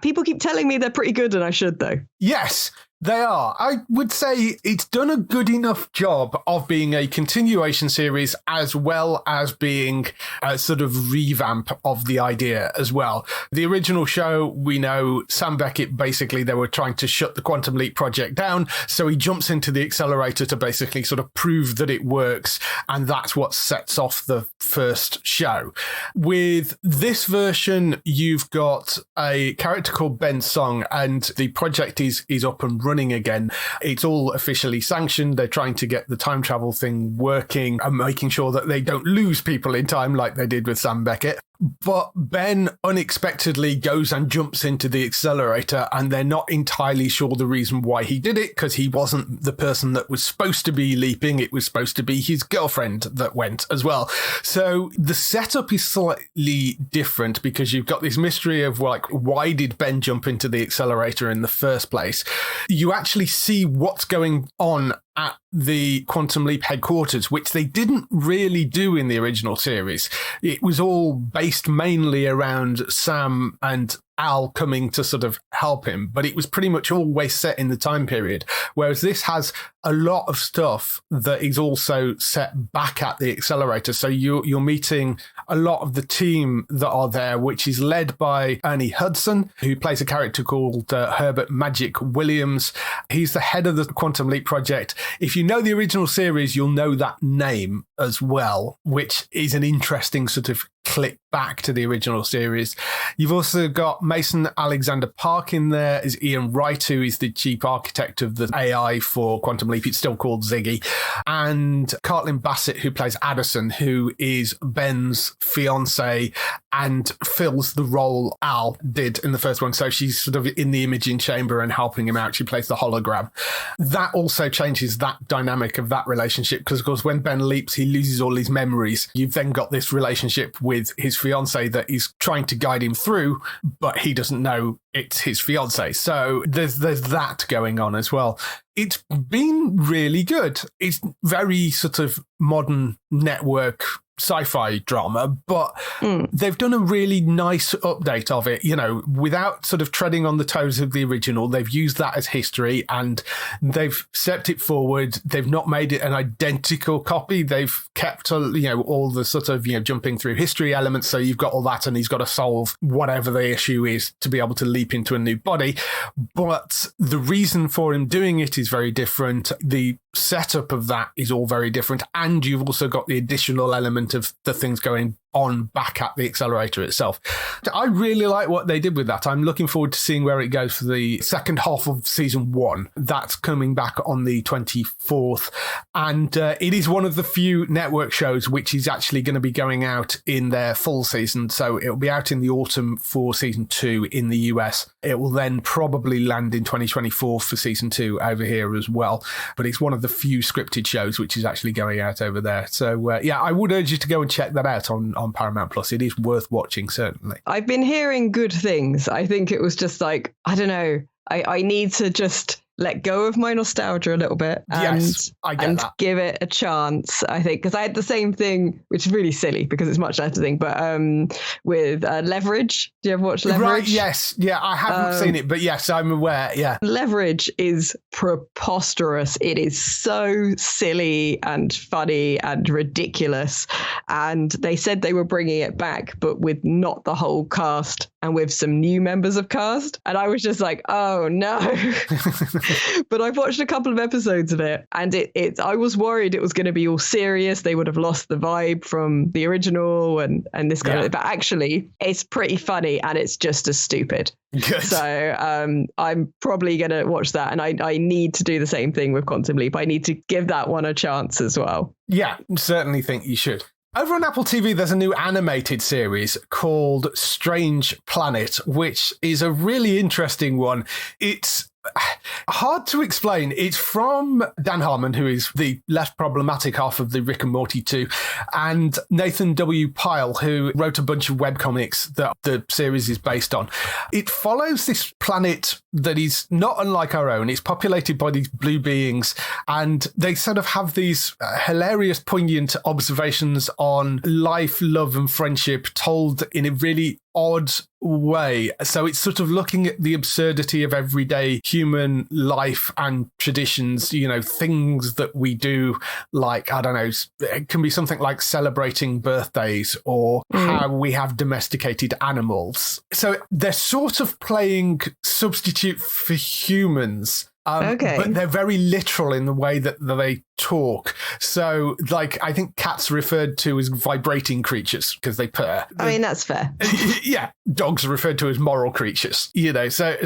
People keep telling me they're pretty good, and I should, though. Yes, they are. I would say it's done a good enough job of being a continuation series as well as being a sort of revamp of the idea as well. The original show, we know Sam Beckett, basically they were trying to shut the Quantum Leap project down, so he jumps into the accelerator to basically sort of prove that it works, and that's what sets off the first show. With this version, you've got a character called Ben Song, and the project is up and running again. It's all officially sanctioned. They're trying to get the time travel thing working and making sure that they don't lose people in time like they did with Sam Beckett. But Ben unexpectedly goes and jumps into the accelerator, and they're not entirely sure the reason why he did it, because he wasn't the person that was supposed to be leaping. It was supposed to be his girlfriend that went as well. So the setup is slightly different, because you've got this mystery of like, why did Ben jump into the accelerator in the first place? You actually see what's going on at the Quantum Leap headquarters, which they didn't really do in the original series. It was all based mainly around Sam and Al coming to sort of help him, but it was pretty much always set in the time period, whereas this has a lot of stuff that is also set back at the accelerator. So you're meeting a lot of the team that are there, which is led by Ernie Hudson, who plays a character called Herbert Magic Williams. He's the head of the Quantum Leap project. If you know the original series, you'll know that name as well, which is an interesting sort of click back to the original series. You've also got Mason Alexander Park in there as Ian Wright, who is the chief architect of the AI for Quantum Leap. It's still called Ziggy. And Cartlin Bassett, who plays Addison, who is Ben's fiance and fills the role Al did in the first one. So she's sort of in the imaging chamber and helping him out. She plays the hologram. That also changes that dynamic of that relationship, because of course when Ben leaps, he loses all his memories. You've then got this relationship with his fiance that is trying to guide him through, but he doesn't know it's his fiance. So there's that going on as well. It's been really good. It's very sort of modern network sci-fi drama, but they've done a really nice update of it, you know, without sort of treading on the toes of the original. They've used that as history and they've stepped it forward. They've not made it an identical copy. They've kept, you know, all the sort of, you know, jumping through history elements. So you've got all that and he's got to solve whatever the issue is to be able to leap into a new body. But the reason for him doing it is very different. The setup of that is all very different. And you've also got the additional element of the things going on back at the accelerator itself. I really like what they did with that. I'm looking forward to seeing where it goes for the second half of season 1. That's coming back on the 24th. And it is one of the few network shows which is actually going to be going out in their full season. So it'll be out in the autumn for season 2 in the US. It will then probably land in 2024 for season 2 over here as well. But it's one of the few scripted shows which is actually going out over there. So yeah, I would urge you to go and check that out on Paramount Plus. It is worth watching, certainly. I've been hearing good things. I think it was just like, I don't know, I need to just let go of my nostalgia a little bit and give it a chance, I think, because I had the same thing, which is really silly because it's much later thing, but with Leverage. Do you ever watch Leverage? Right, yes. Yeah, I haven't seen it, but yes, I'm aware, yeah. Leverage is preposterous. It is so silly and funny and ridiculous. And they said they were bringing it back, but with not the whole cast and with some new members of cast. And I was just like, oh no. But I've watched a couple of episodes of it and I was worried it was going to be all serious. They would have lost the vibe from the original and this kind of, but actually it's pretty funny and it's just as stupid. Good. So I'm probably going to watch that, and I need to do the same thing with Quantum Leap. I need to give that one a chance as well. Yeah, certainly think you should. Over on Apple TV, there's a new animated series called Strange Planet, which is a really interesting one. It's hard to explain. It's from Dan Harmon, who is the less problematic half of the Rick and Morty 2, and Nathan W. Pyle, who wrote a bunch of webcomics that the series is based on. It follows this planet that is not unlike our own. It's populated by these blue beings, and they sort of have these hilarious, poignant observations on life, love, and friendship told in a really odd way. So it's sort of looking at the absurdity of everyday human life and traditions, you know, things that we do, like, I don't know, it can be something like celebrating birthdays or how we have domesticated animals. So they're sort of playing substitute for humans But they're very literal in the way that they talk. So, like, I think cats are referred to as vibrating creatures because they purr. I mean, that's fair. Yeah, dogs are referred to as moral creatures. So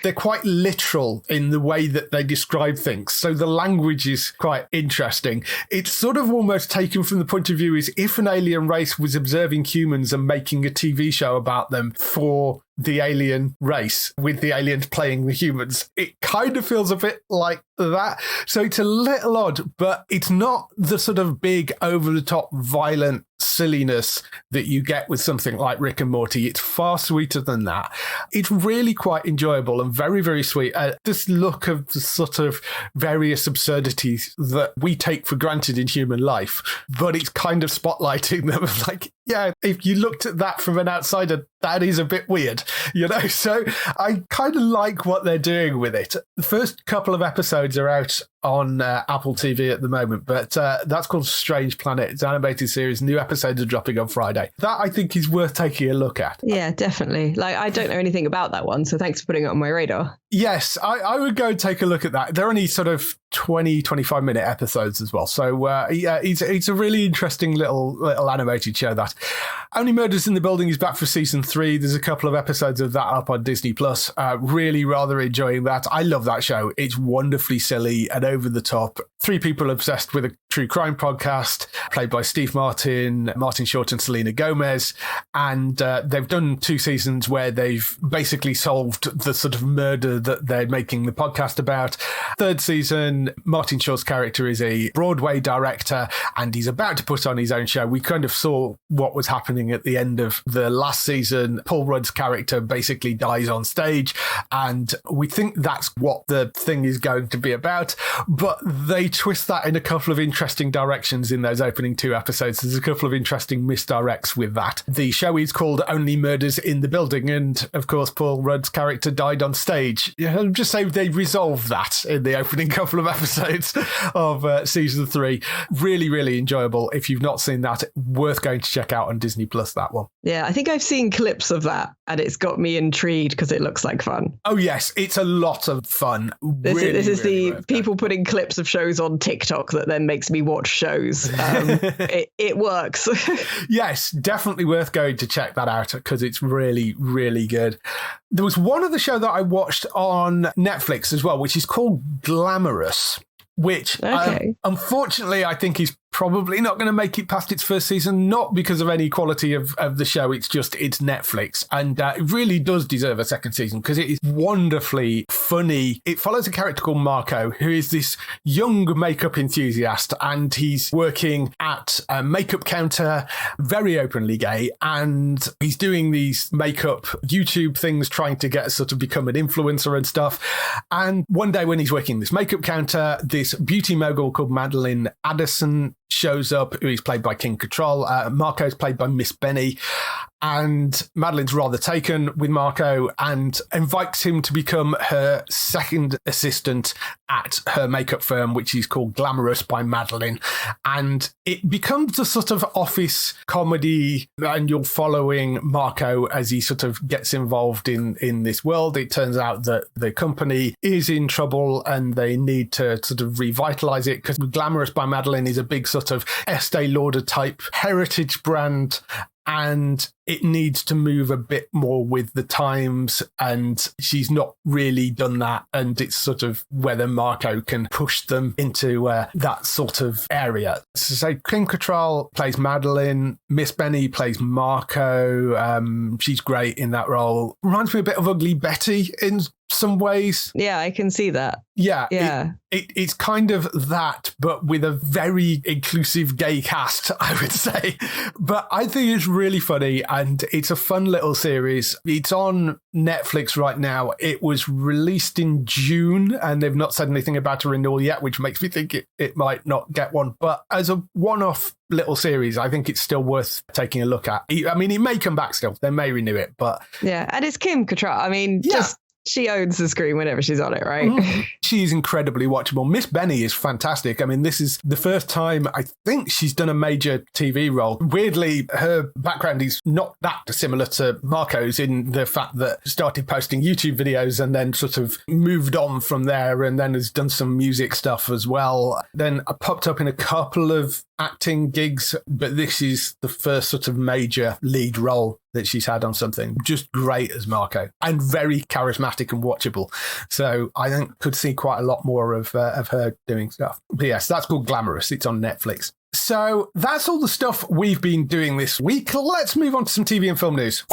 they're quite literal in the way that they describe things. So the language is quite interesting. It's sort of almost taken from the point of view is if an alien race was observing humans and making a TV show about them for the alien race with the aliens playing the humans. It kind of feels a bit like that. So it's a little odd, but it's not the sort of big over-the-top violent silliness that you get with something like Rick and Morty. It's far sweeter than that. It's really quite enjoyable and very, very sweet. This look of the sort of various absurdities that we take for granted in human life, but it's kind of spotlighting them of like, yeah, if you looked at that from an outsider, that is a bit weird, So I kind of like what they're doing with it. The first couple of episodes are out on Apple TV at the moment, but that's called Strange Planet. It's an animated series. New episodes are dropping on Friday. That I think is worth taking a look at. Yeah, definitely. Like, I don't know anything about that one, so thanks for putting it on my radar. Yes, I would go and take a look at that. They're only sort of 20, 25-minute episodes as well. So, it's a really interesting little animated show, that. Only Murders in the Building is back for season 3. There's a couple of episodes of that up on Disney+. Really rather enjoying that. I love that show. It's wonderfully silly and over the top. 3 people obsessed with a true crime podcast, played by Steve Martin, Martin Short and Selena Gomez. And they've done 2 seasons where they've basically solved the sort of murder that they're making the podcast about. 3rd season, Martin Short's character is a Broadway director and he's about to put on his own show. We kind of saw what was happening at the end of the last season. Paul Rudd's character basically dies on stage, and we think that's what the thing is going to be about. But they twist that in a couple of interesting directions in those opening 2 episodes. There's a couple of interesting misdirects with that. The show is called Only Murders in the Building, and of course, Paul Rudd's character died on stage. I'll just say they resolved that in the opening couple of episodes of season 3. Really, really enjoyable. If you've not seen that, worth going to check out on Disney Plus, that one. Yeah, I think I've seen clips of that and it's got me intrigued because it looks like fun. Oh, yes, it's a lot of fun. This is the people putting clips of shows on TikTok that then makes me watch shows. It works. Yes, definitely worth going to check that out because it's really, really good. There was one other show that I watched on Netflix as well, which is called Glamorous, which unfortunately I think is probably not going to make it past its first season, not because of any quality of the show. It's just, it's Netflix. And it really does deserve a second season because it is wonderfully funny. It follows a character called Marco, who is this young makeup enthusiast, and he's working at a makeup counter, very openly gay, and he's doing these makeup YouTube things, trying to get sort of become an influencer and stuff. And one day when he's working this makeup counter, this beauty mogul called Madeline Addison shows up, who is played by Kim Cattrall. Marco's played by Miss Benny. And Madeline's rather taken with Marco and invites him to become her second assistant at her makeup firm, which is called Glamorous by Madeline. And it becomes a sort of office comedy, and you're following Marco as he sort of gets involved in this world. It turns out that the company is in trouble and they need to sort of revitalize it because Glamorous by Madeline is a big sort of Estee Lauder type heritage brand, and it needs to move a bit more with the times, and she's not really done that, and it's sort of whether Marco can push them into that sort of area. So Kim Cattrall plays Madeline, Miss Benny plays Marco. She's great in that role. Reminds me a bit of Ugly Betty in some ways. Yeah, I can see that. Yeah. It's kind of that, but with a very inclusive gay cast, I would say. But I think it's really funny and it's a fun little series. It's on Netflix right now. It was released in June and they've not said anything about a renewal yet, which makes me think it might not get one. But as a one-off little series, I think it's still worth taking a look at. I mean, it may come back still. They may renew it, but... Yeah, and it's Kim Cattrall. I mean, She owns the screen whenever she's on it, right? She's incredibly watchable. Miss Benny is fantastic. I mean, this is the first time I think she's done a major TV role. Weirdly, her background is not that dissimilar to Marco's in the fact that started posting YouTube videos and then sort of moved on from there and then has done some music stuff as well. Then I popped up in a couple of acting gigs, but this is the first sort of major lead role that she's had on something. Just great as Marco and very charismatic and watchable. So I think could see quite a lot more of her doing stuff. But yes, that's called Glamorous. It's on Netflix. So that's all the stuff we've been doing this week. Let's move on to some TV and film news.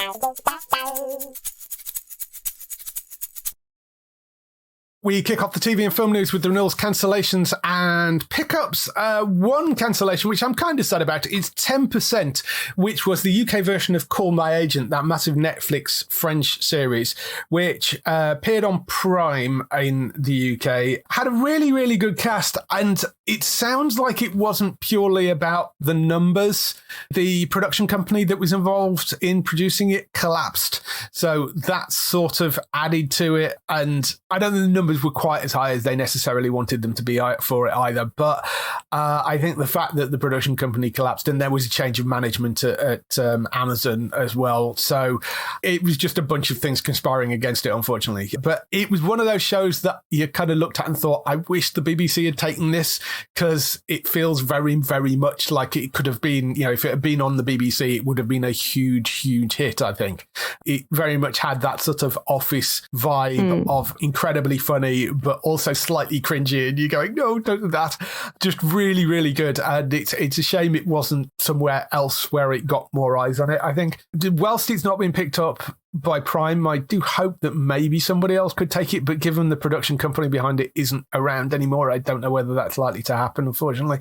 We kick off the TV and film news with the renewals, cancellations and pickups. One cancellation, which I'm kind of sad about, is 10%, which was the UK version of Call My Agent, that massive Netflix French series, which appeared on Prime in the UK. Had a really, really good cast, and it sounds like it wasn't purely about the numbers. The production company that was involved in producing it collapsed. So that sort of added to it, and I don't think the numbers were quite as high as they necessarily wanted them to be for it either. But I think the fact that the production company collapsed and there was a change of management at Amazon as well. So it was just a bunch of things conspiring against it, unfortunately. But it was one of those shows that you kind of looked at and thought, I wish the BBC had taken this, because it feels very, very much like it could have been, you know, if it had been on the BBC, it would have been a huge, huge hit, I think. It very much had that sort of Office vibe of incredibly funny, but also slightly cringy, and you're going, no, don't do that. Just really, really good. And it's a shame it wasn't somewhere else where it got more eyes on it, I think. Whilst it's not been picked up by Prime, I do hope that maybe somebody else could take it, but given the production company behind it isn't around anymore, I don't know whether that's likely to happen, unfortunately.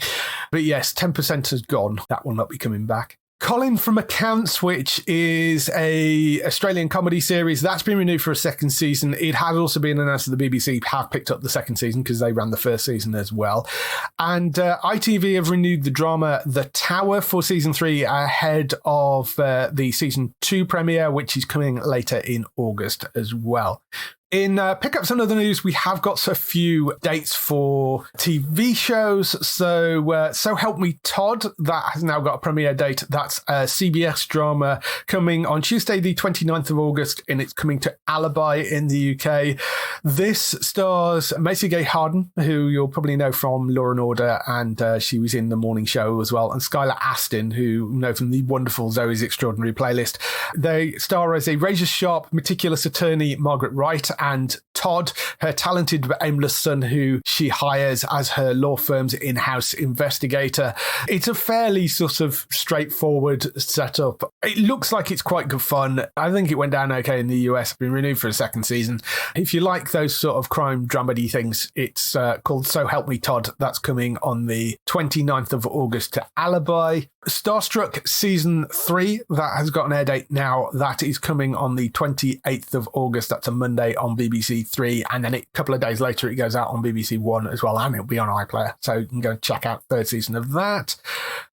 But yes, 10% has gone. That will not be coming back. Colin from Accounts, which is a Australian comedy series, that's been renewed for a second season. It has also been announced that the BBC have picked up the second season because they ran the first season as well. And ITV have renewed the drama The Tower for season 3 ahead of the season 2 premiere, which is coming later in August as well. In pickups and other news, we have got a few dates for TV shows. So Help Me Todd, that has now got a premiere date. That's a CBS drama coming on Tuesday, the 29th of August, and it's coming to Alibi in the UK. This stars Macy Gay Harden, who you'll probably know from Law and Order, and she was in The Morning Show as well, and Skylar Astin, who you know from the wonderful Zoe's Extraordinary Playlist. They star as a razor-sharp, meticulous attorney, Margaret Wright, and Todd, her talented but aimless son, who she hires as her law firm's in-house investigator. It's a fairly sort of straightforward setup. It looks like it's quite good fun. I think it went down okay in the US, been renewed for a second season. If you like those sort of crime dramedy things, it's called So Help Me Todd. That's coming on the 29th of August to Alibi. Starstruck season 3, that has got an air date now. That is coming on the 28th of August. That's a Monday on BBC 3, and then a couple of days later it goes out on BBC 1 as well, and it'll be on iPlayer, so you can go and check out the third season of that.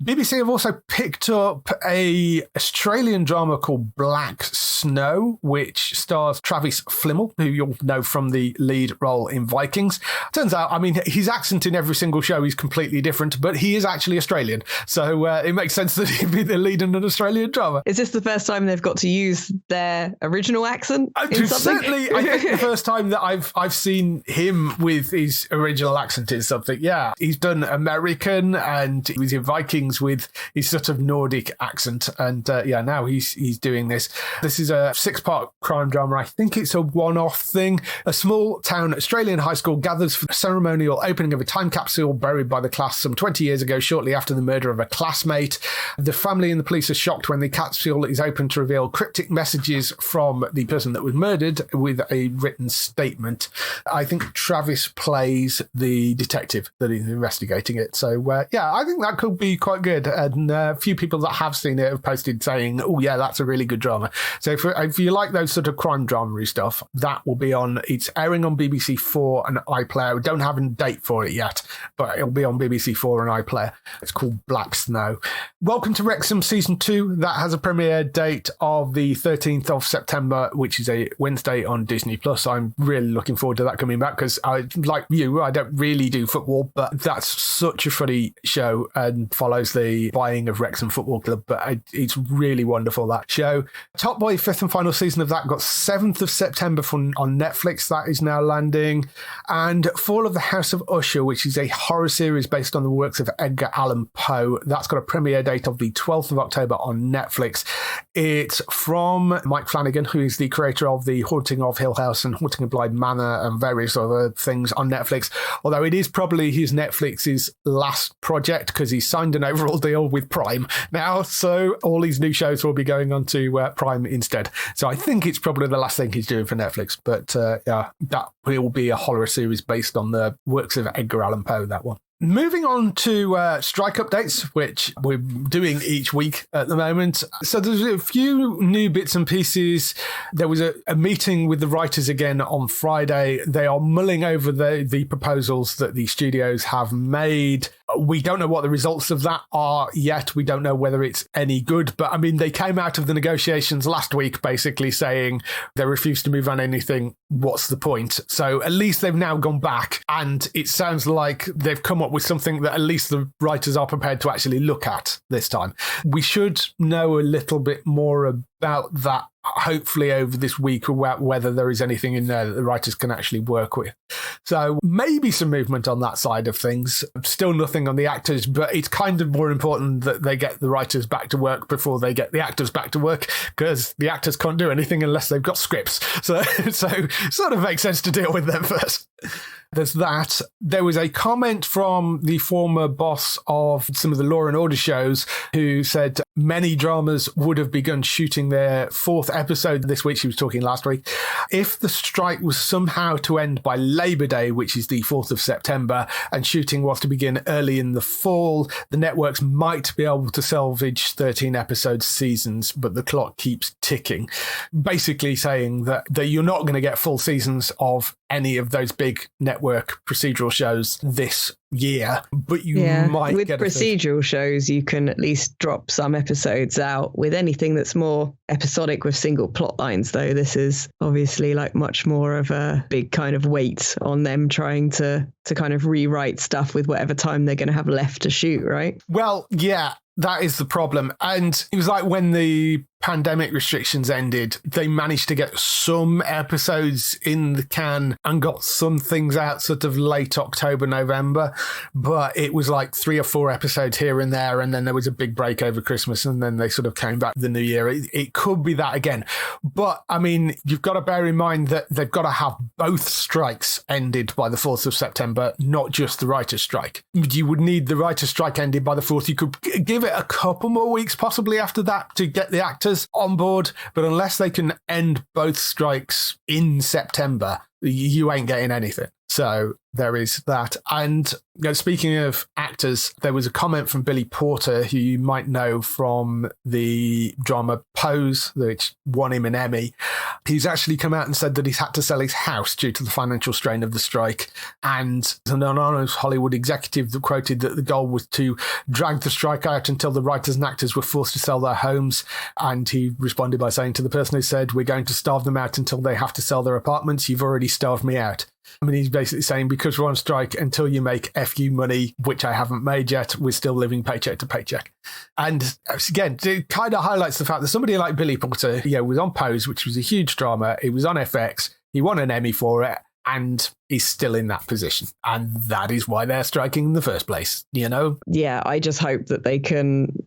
BBC have also picked up a Australian drama called Black Snow, which stars Travis Flimmel, who you'll know from the lead role in Vikings. Turns out, I mean, his accent in every single show is completely different, but he is actually Australian, so it makes sense that he'd be the lead in an Australian drama. Is this the first time they've got to use their original accent in something? Certainly, I think the first time that I've seen him with his original accent is something. Yeah, he's done American, and he was in Vikings with his sort of Nordic accent, and now he's doing this. This is a 6-part crime drama. I think it's a one-off thing. A small town Australian high school gathers for the ceremonial opening of a time capsule buried by the class some 20 years ago, shortly after the murder of a classmate. The family and the police are shocked when the capsule is opened to reveal cryptic messages from the person that was murdered with a written statement. I think Travis plays the detective that is investigating it. So, I think that could be quite good. And a few people that have seen it have posted saying, oh, yeah, that's a really good drama. So if you like those sort of crime drama-y stuff, that will be on. It's airing on BBC 4 and iPlayer. We don't have a date for it yet, but it'll be on BBC 4 and iPlayer. It's called Black Snow. Welcome to Wrexham Season 2. That has a premiere date of the 13th of September, which is a Wednesday on Disney+. Plus. I'm really looking forward to that coming back because like you, I don't really do football, but that's such a funny show and follows the buying of Wrexham Football Club. But it's really wonderful, that show. Top Boy, 5th and final season of that, got 7th of September on Netflix. That is now landing. And Fall of the House of Usher, which is a horror series based on the works of Edgar Allan Poe. That's got a premiere date of the 12th of October on Netflix. It's from Mike Flanagan, who is the creator of The Haunting of Hill House and Haunting of Bly Manor and various other things on Netflix. Although it is probably his Netflix's last project because he's signed an overall deal with Prime now. So all these new shows will be going on to Prime instead. So I think it's probably the last thing he's doing for Netflix. But yeah, that will be a horror series based on the works of Edgar Allan Poe, that one. Moving on to strike updates, which we're doing each week at the moment. So there's a few new bits and pieces. There was a meeting with the writers again on Friday. They are mulling over the proposals that the studios have made. We don't know what the results of that are yet. We don't know whether it's any good. But I mean, they came out of the negotiations last week basically saying they refuse to move on anything. What's the point? So at least they've now gone back, and it sounds like they've come up with something that at least the writers are prepared to actually look at this time. We should know a little bit more about that, hopefully over this week, about whether there is anything in there that the writers can actually work with. So maybe some movement on that side of things. Still nothing on the actors, but it's kind of more important that they get the writers back to work before they get the actors back to work, because the actors can't do anything unless they've got scripts. So sort of makes sense to deal with them first. There's that. There was a comment from the former boss of some of the Law and Order shows who said many dramas would have begun shooting their 4th episode this week. She was talking last week. If the strike was somehow to end by Labor Day, which is the 4th of September, and shooting was to begin early in the fall, the networks might be able to salvage 13 episode seasons, but the clock keeps ticking. Basically saying that you're not going to get full seasons of any of those big network procedural shows this year, but you might with get procedural shows you can at least drop some episodes out. With anything that's more episodic with single plot lines, though, this is obviously like much more of a big kind of weight on them trying to kind of rewrite stuff with whatever time they're going to have left to shoot, right? Well, yeah, that is the problem. And it was like when the pandemic restrictions ended, they managed to get some episodes in the can and got some things out sort of late October, November, but it was like 3 or 4 episodes here and there, and then there was a big break over Christmas, and then they sort of came back the new year. It could be that again. But I mean, you've got to bear in mind that they've got to have both strikes ended by the 4th of September, not just the writer's strike. You would need the writer's strike ended by the 4th. You could give it a couple more weeks possibly after that to get the actors on board, but unless they can end both strikes in September, you ain't getting anything. So there is that. And speaking of actors, there was a comment from Billy Porter, who you might know from the drama Pose, which won him an Emmy. He's actually come out and said that he's had to sell his house due to the financial strain of the strike. And an anonymous Hollywood executive that quoted that the goal was to drag the strike out until the writers and actors were forced to sell their homes. And he responded by saying to the person who said, "We're going to starve them out until they have to sell their apartments. You've already starved me out." I mean, he's basically saying, because we're on strike, until you make FU money, which I haven't made yet, we're still living paycheck to paycheck. And again, it kind of highlights the fact that somebody like Billy Porter, was on Pose, which was a huge drama. It was on FX. He won an Emmy for it, and he's still in that position. And that is why they're striking in the first place, Yeah, I just hope that they can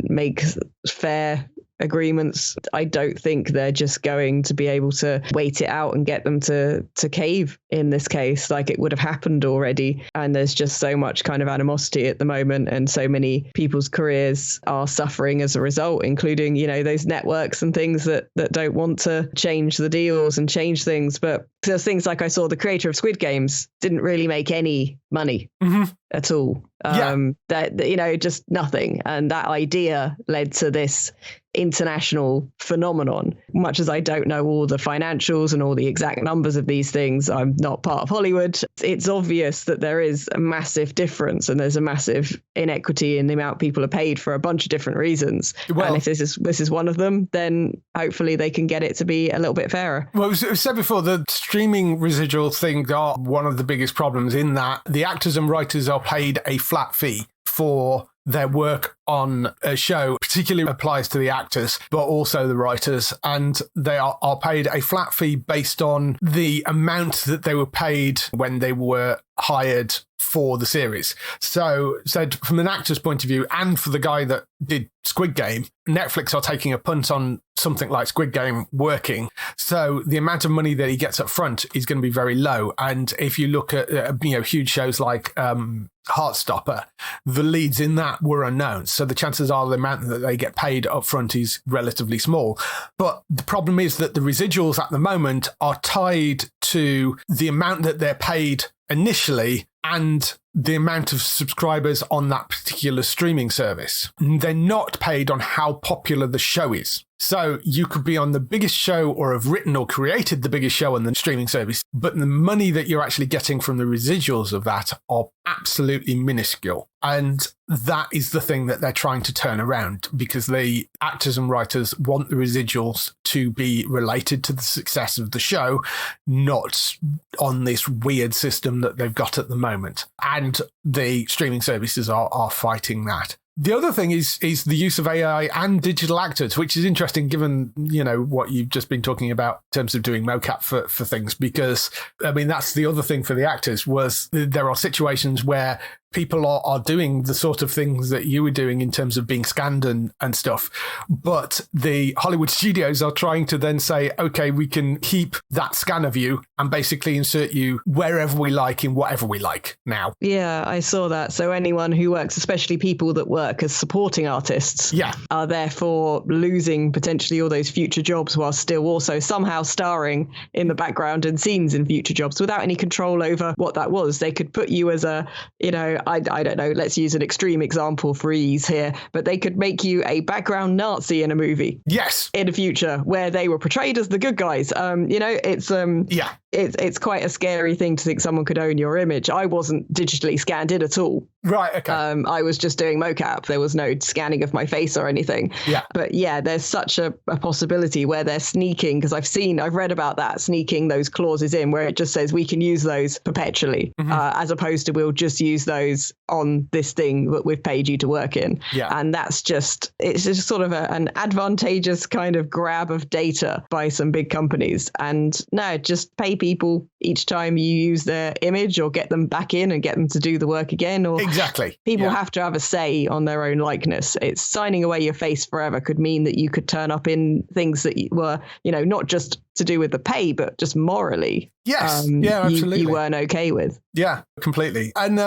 make fair agreements. I don't think they're just going to be able to wait it out and get them to cave in this case, like it would have happened already. And there's just so much kind of animosity at the moment, and so many people's careers are suffering as a result, including, those networks and things that don't want to change the deals and change things. But there's things like, I saw the creator of Squid Games didn't really make any money. Mm-hmm. at all. That just nothing. And that idea led to this international phenomenon. Much as I don't know all the financials and all the exact numbers of these things, I'm not part of Hollywood. It's obvious that there is a massive difference and there's a massive inequity in the amount people are paid for a bunch of different reasons. Well, and if this is one of them, then hopefully they can get it to be a little bit fairer. Well, it was said before, the streaming residual thing are one of the biggest problems in that the actors and writers are paid a flat fee for their work on a show, particularly applies to the actors, but also the writers. And they are paid a flat fee based on the amount that they were paid when they were hired for the series. So said from an actor's point of view, and for the guy that did Squid Game, Netflix are taking a punt on something like Squid Game working. So the amount of money that he gets up front is going to be very low. And if you look at huge shows like Heartstopper, the leads in that were unknown. So the chances are the amount that they get paid up front is relatively small. But the problem is that the residuals at the moment are tied to the amount that they're paid initially and the amount of subscribers on that particular streaming service. They're not paid on how popular the show is. So you could be on the biggest show or have written or created the biggest show on the streaming service, but the money that you're actually getting from the residuals of that are absolutely minuscule. And that is the thing that they're trying to turn around, because the actors and writers want the residuals to be related to the success of the show, not on this weird system that they've got at the moment. And the streaming services are fighting that. The other thing is the use of AI and digital actors, which is interesting given, what you've just been talking about in terms of doing mocap for things, because, that's the other thing for the actors was there are situations where people are doing the sort of things that you were doing in terms of being scanned and stuff. But the Hollywood studios are trying to then say, okay, we can keep that scan of you and basically insert you wherever we like in whatever we like now. Yeah, I saw that. So anyone who works, especially people that work as supporting artists, are therefore losing potentially all those future jobs while still also somehow starring in the background and scenes in future jobs without any control over what that was. They could put you as a, I don't know, let's use an extreme example for ease here, but they could make you a background Nazi in a movie. Yes. In the future, where they were portrayed as the good guys. It's quite a scary thing to think someone could own your image. I wasn't digitally scanned in at all. Right, okay. I was just doing mocap. There was no scanning of my face or anything. Yeah. But yeah, there's such a possibility where they're sneaking, because I've read about that, sneaking those clauses in where it just says we can use those perpetually, as opposed to we'll just use those on this thing that we've paid you to work in. Yeah. And it's just sort of an advantageous kind of grab of data by some big companies. And no, just pay people each time you use their image or get them back in and get them to do the work again. Or exactly. People have to have a say on their own likeness. It's signing away your face forever could mean that you could turn up in things that were, not just to do with the pay, but just morally. Yes. Absolutely. You weren't okay with. Yeah, completely. And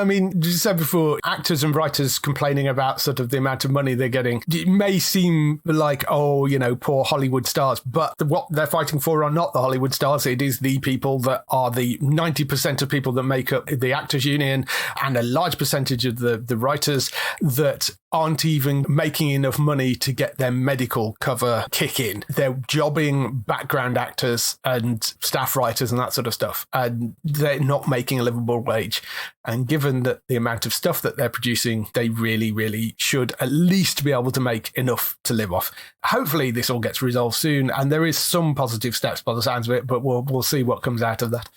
you said before, actors and writers complaining about sort of the amount of money they're getting. It may seem like, poor Hollywood stars, but what they're fighting for are not the Hollywood stars. It is the people that are the 90% of people that make up the Actors Union and a large percentage of the writers that aren't even making enough money to get their medical cover kick in. They're jobbing background actors and staff writers and that sort of stuff, and they're not making a livable wage. And given that the amount of stuff that they're producing, they really, really should at least be able to make enough to live off. Hopefully this all gets resolved soon, and there is some positive steps by the sounds of it, but we'll see what comes out of that.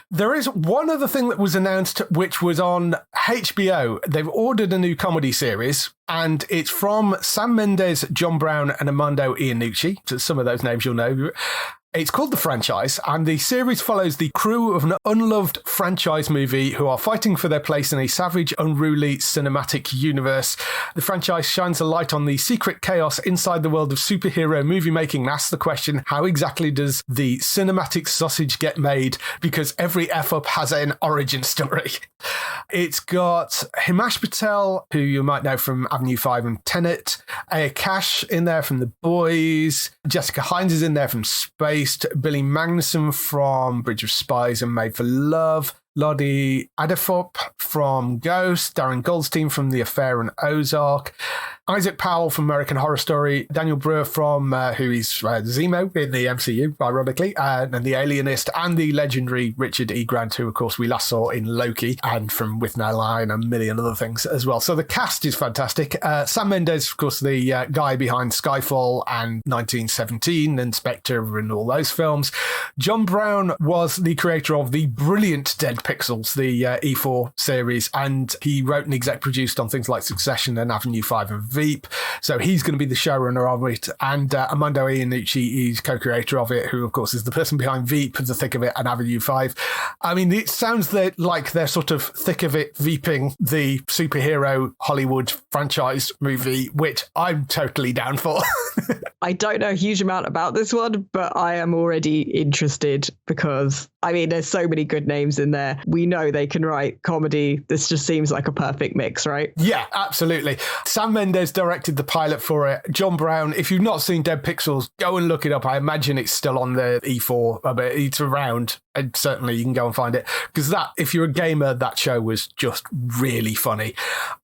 There is one other thing that was announced, which was on HBO. They've ordered a new comedy series, and it's from Sam Mendes, John Brown, and Armando Iannucci. So some of those names you'll know. It's called The Franchise, and the series follows the crew of an unloved franchise movie who are fighting for their place in a savage, unruly cinematic universe. The franchise shines a light on the secret chaos inside the world of superhero movie making and asks the question, how exactly does the cinematic sausage get made? Because every F-up has an origin story. It's got Himesh Patel, who you might know from Avenue 5 and Tenet, Aya Cash in there from The Boys, Jessica Hines is in there from Space, Billy Magnuson from Bridge of Spies and Made for Love, Lottie Adefop from Ghost, Darren Goldstein from The Affair and Ozark, Isaac Powell from American Horror Story, Daniel Brewer from who is Zemo in the MCU, ironically, and The Alienist, and the legendary Richard E. Grant, who, of course, we last saw in Loki and from With No Lie and a million other things as well. So the cast is fantastic. Sam Mendes, of course, the guy behind Skyfall and 1917 and Spectre and all those films. John Brown was the creator of the brilliant Dead Pixels, the E4 series, and he wrote and exec produced on things like Succession and Avenue 5 and Veep. So he's going to be the showrunner of it. And Armando Iannucci is co-creator of it, who, of course, is the person behind Veep, The Thick of It, and Avenue 5. I mean, it sounds like they're sort of thick of it, Veeping the superhero Hollywood franchise movie, which I'm totally down for. I don't know a huge amount about this one, but I am already interested because, I mean, there's so many good names in there. We know they can write comedy. This just seems like a perfect mix, right? Yeah, absolutely. Sam Mendes directed the pilot for it. John Brown, if you've not seen Dead Pixels, go and look it up. I imagine it's still on the E4, but it's around, and certainly you can go and find it. Because that, if you're a gamer, that show was just really funny.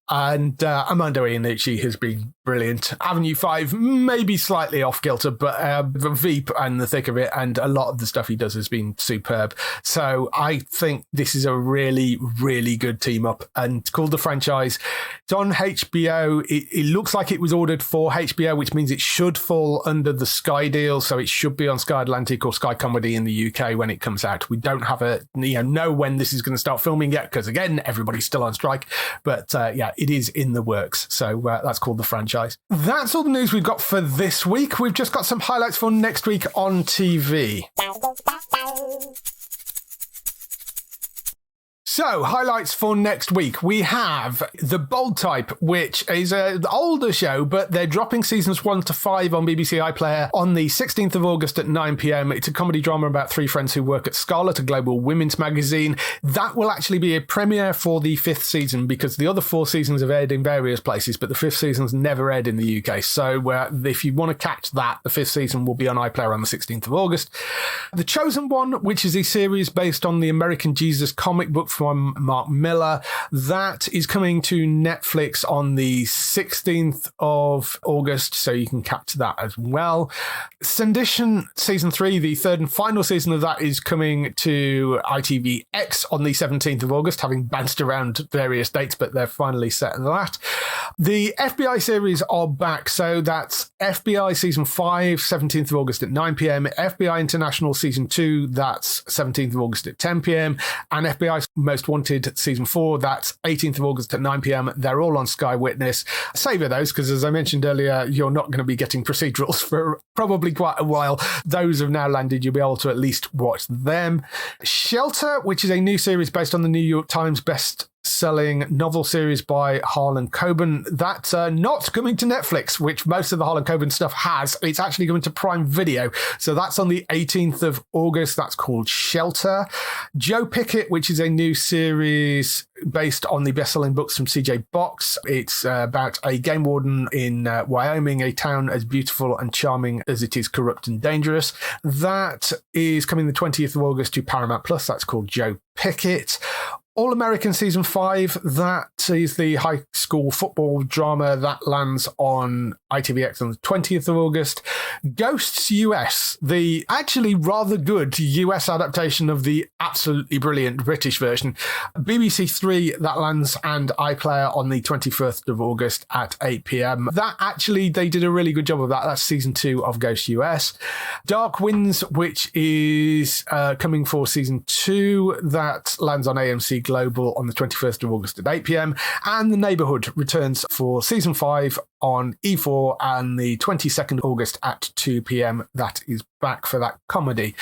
And Armando Iannucci has been brilliant. Avenue 5, maybe slightly off kilter, but Veep and The Thick of It and a lot of the stuff he does has been superb. So I think this is a really, really good team up, and called The Franchise. It's on HBO. It looks like it was ordered for HBO, which means it should fall under the Sky deal. So it should be on Sky Atlantic or Sky Comedy in the UK when it comes out. We don't have know when this is going to start filming yet, because again, everybody's still on strike. But yeah, it is in the works. So that's called The Franchise. That's all the news we've got for this week. We've just got some highlights for next week on TV. So, highlights for next week. We have The Bold Type, which is an older show, but they're dropping seasons 1 to 5 on BBC iPlayer on the 16th of August at 9 p.m. It's a comedy drama about 3 friends who work at Scarlet, a global women's magazine. That will actually be a premiere for the 5th season, because the other 4 seasons have aired in various places, but the 5th season's never aired in the UK. So, if you want to catch that, the 5th season will be on iPlayer on the 16th of August. The Chosen One, which is a series based on the American Jesus comic book from Mark Miller. That is coming to Netflix on the 16th of August, so you can catch that as well. Sendition Season 3, the 3rd and final season of that, is coming to ITVX on the 17th of August, having bounced around various dates, but they're finally set in that. The FBI series are back, so that's FBI Season 5, 17th of August at 9 p.m, FBI International Season 2, that's 17th of August at 10 p.m, and FBI Most Wanted Season 4, that's 18th of August at 9 p.m. They're all on Sky Witness. Savour those, because as I mentioned earlier, you're not going to be getting procedurals for probably quite a while. Those have now landed. You'll be able to at least watch them. Shelter, which is a new series based on the New York Times best-selling novel series by Harlan Coben. That's not coming to Netflix, which most of the Harlan Coben stuff has. It's actually going to Prime Video. So that's on the 18th of August. That's called Shelter. Joe Pickett, which is a new series based on the best-selling books from CJ Box. It's about a game warden in Wyoming, a town as beautiful and charming as it is corrupt and dangerous. That is coming the 20th of August to Paramount Plus. That's called Joe Pickett. All American Season 5, that is the high school football drama that lands on ITVX on the 20th of August. Ghosts US, the actually rather good US adaptation of the absolutely brilliant British version. BBC 3, that lands and iPlayer on the 21st of August at 8 p.m. That actually, they did a really good job of that. That's Season 2 of Ghosts US. Dark Winds, which is coming for Season 2, that lands on AMC Global on the 21st of August at 8 p.m. And The Neighbourhood returns for Season 5 on E4 and the 22nd of August at 2 p.m. That is back for that comedy.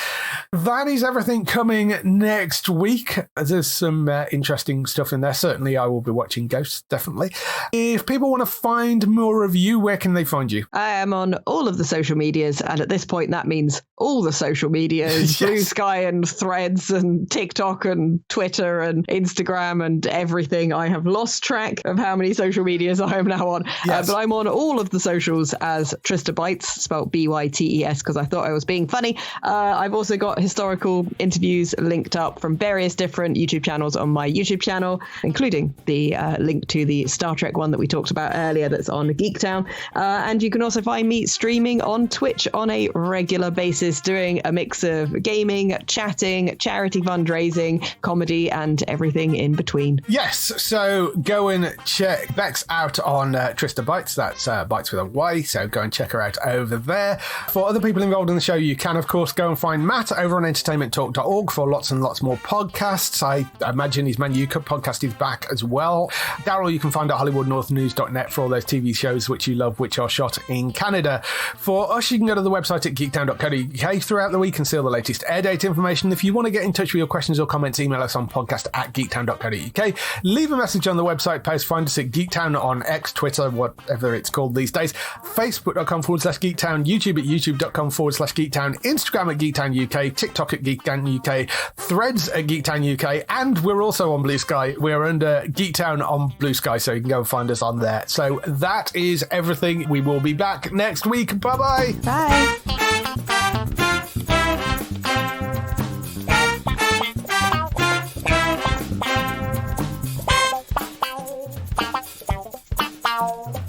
That is everything coming next week. There's some interesting stuff in there. Certainly I will be watching Ghosts, definitely. If people want to find more of you, where can they find you? I am on all of the social medias, and at this point that means all the social medias. Yes. Blue Sky and Threads and TikTok and Twitter and Instagram and everything. I have lost track of how many social medias I am now on. Yes. But I'm on all of the socials as Trista Bytes, spelled Bytes, because I thought I was being funny. I've also got historical interviews linked up from various different YouTube channels on my YouTube channel, including the link to the Star Trek one that we talked about earlier that's on Geektown. And you can also find me streaming on Twitch on a regular basis, doing a mix of gaming, chatting, charity fundraising, comedy, and everything in between. Yes, so go and check Bex out on Trista Bytes. That's Bytes with a Y, so go and check her out over there. For other people involved in the show, you can, of course, go and find Matt over on entertainmenttalk.org for lots and lots more podcasts. I imagine his Manu podcast is back as well. Daryl, you can find at HollywoodNorthNews.net for all those TV shows which you love, which are shot in Canada. For us, you can go to the website at geektown.co.uk throughout the week and see all the latest air date information. If you want to get in touch with your questions or comments, email us on podcast@geektown.co.uk. Leave a message on the website post. Find us at Geektown on X, Twitter, whatever it's called these days. Facebook.com/Geektown, YouTube at youtube.com/Geektown, Instagram at Geektown UK, TikTok at Geektown UK, Threads at Geektown UK, and we're also on Blue Sky. We're under Geektown on Blue Sky, so you can go and find us on there. So that is everything. We will be back next week. Bye-bye. Bye. Wow.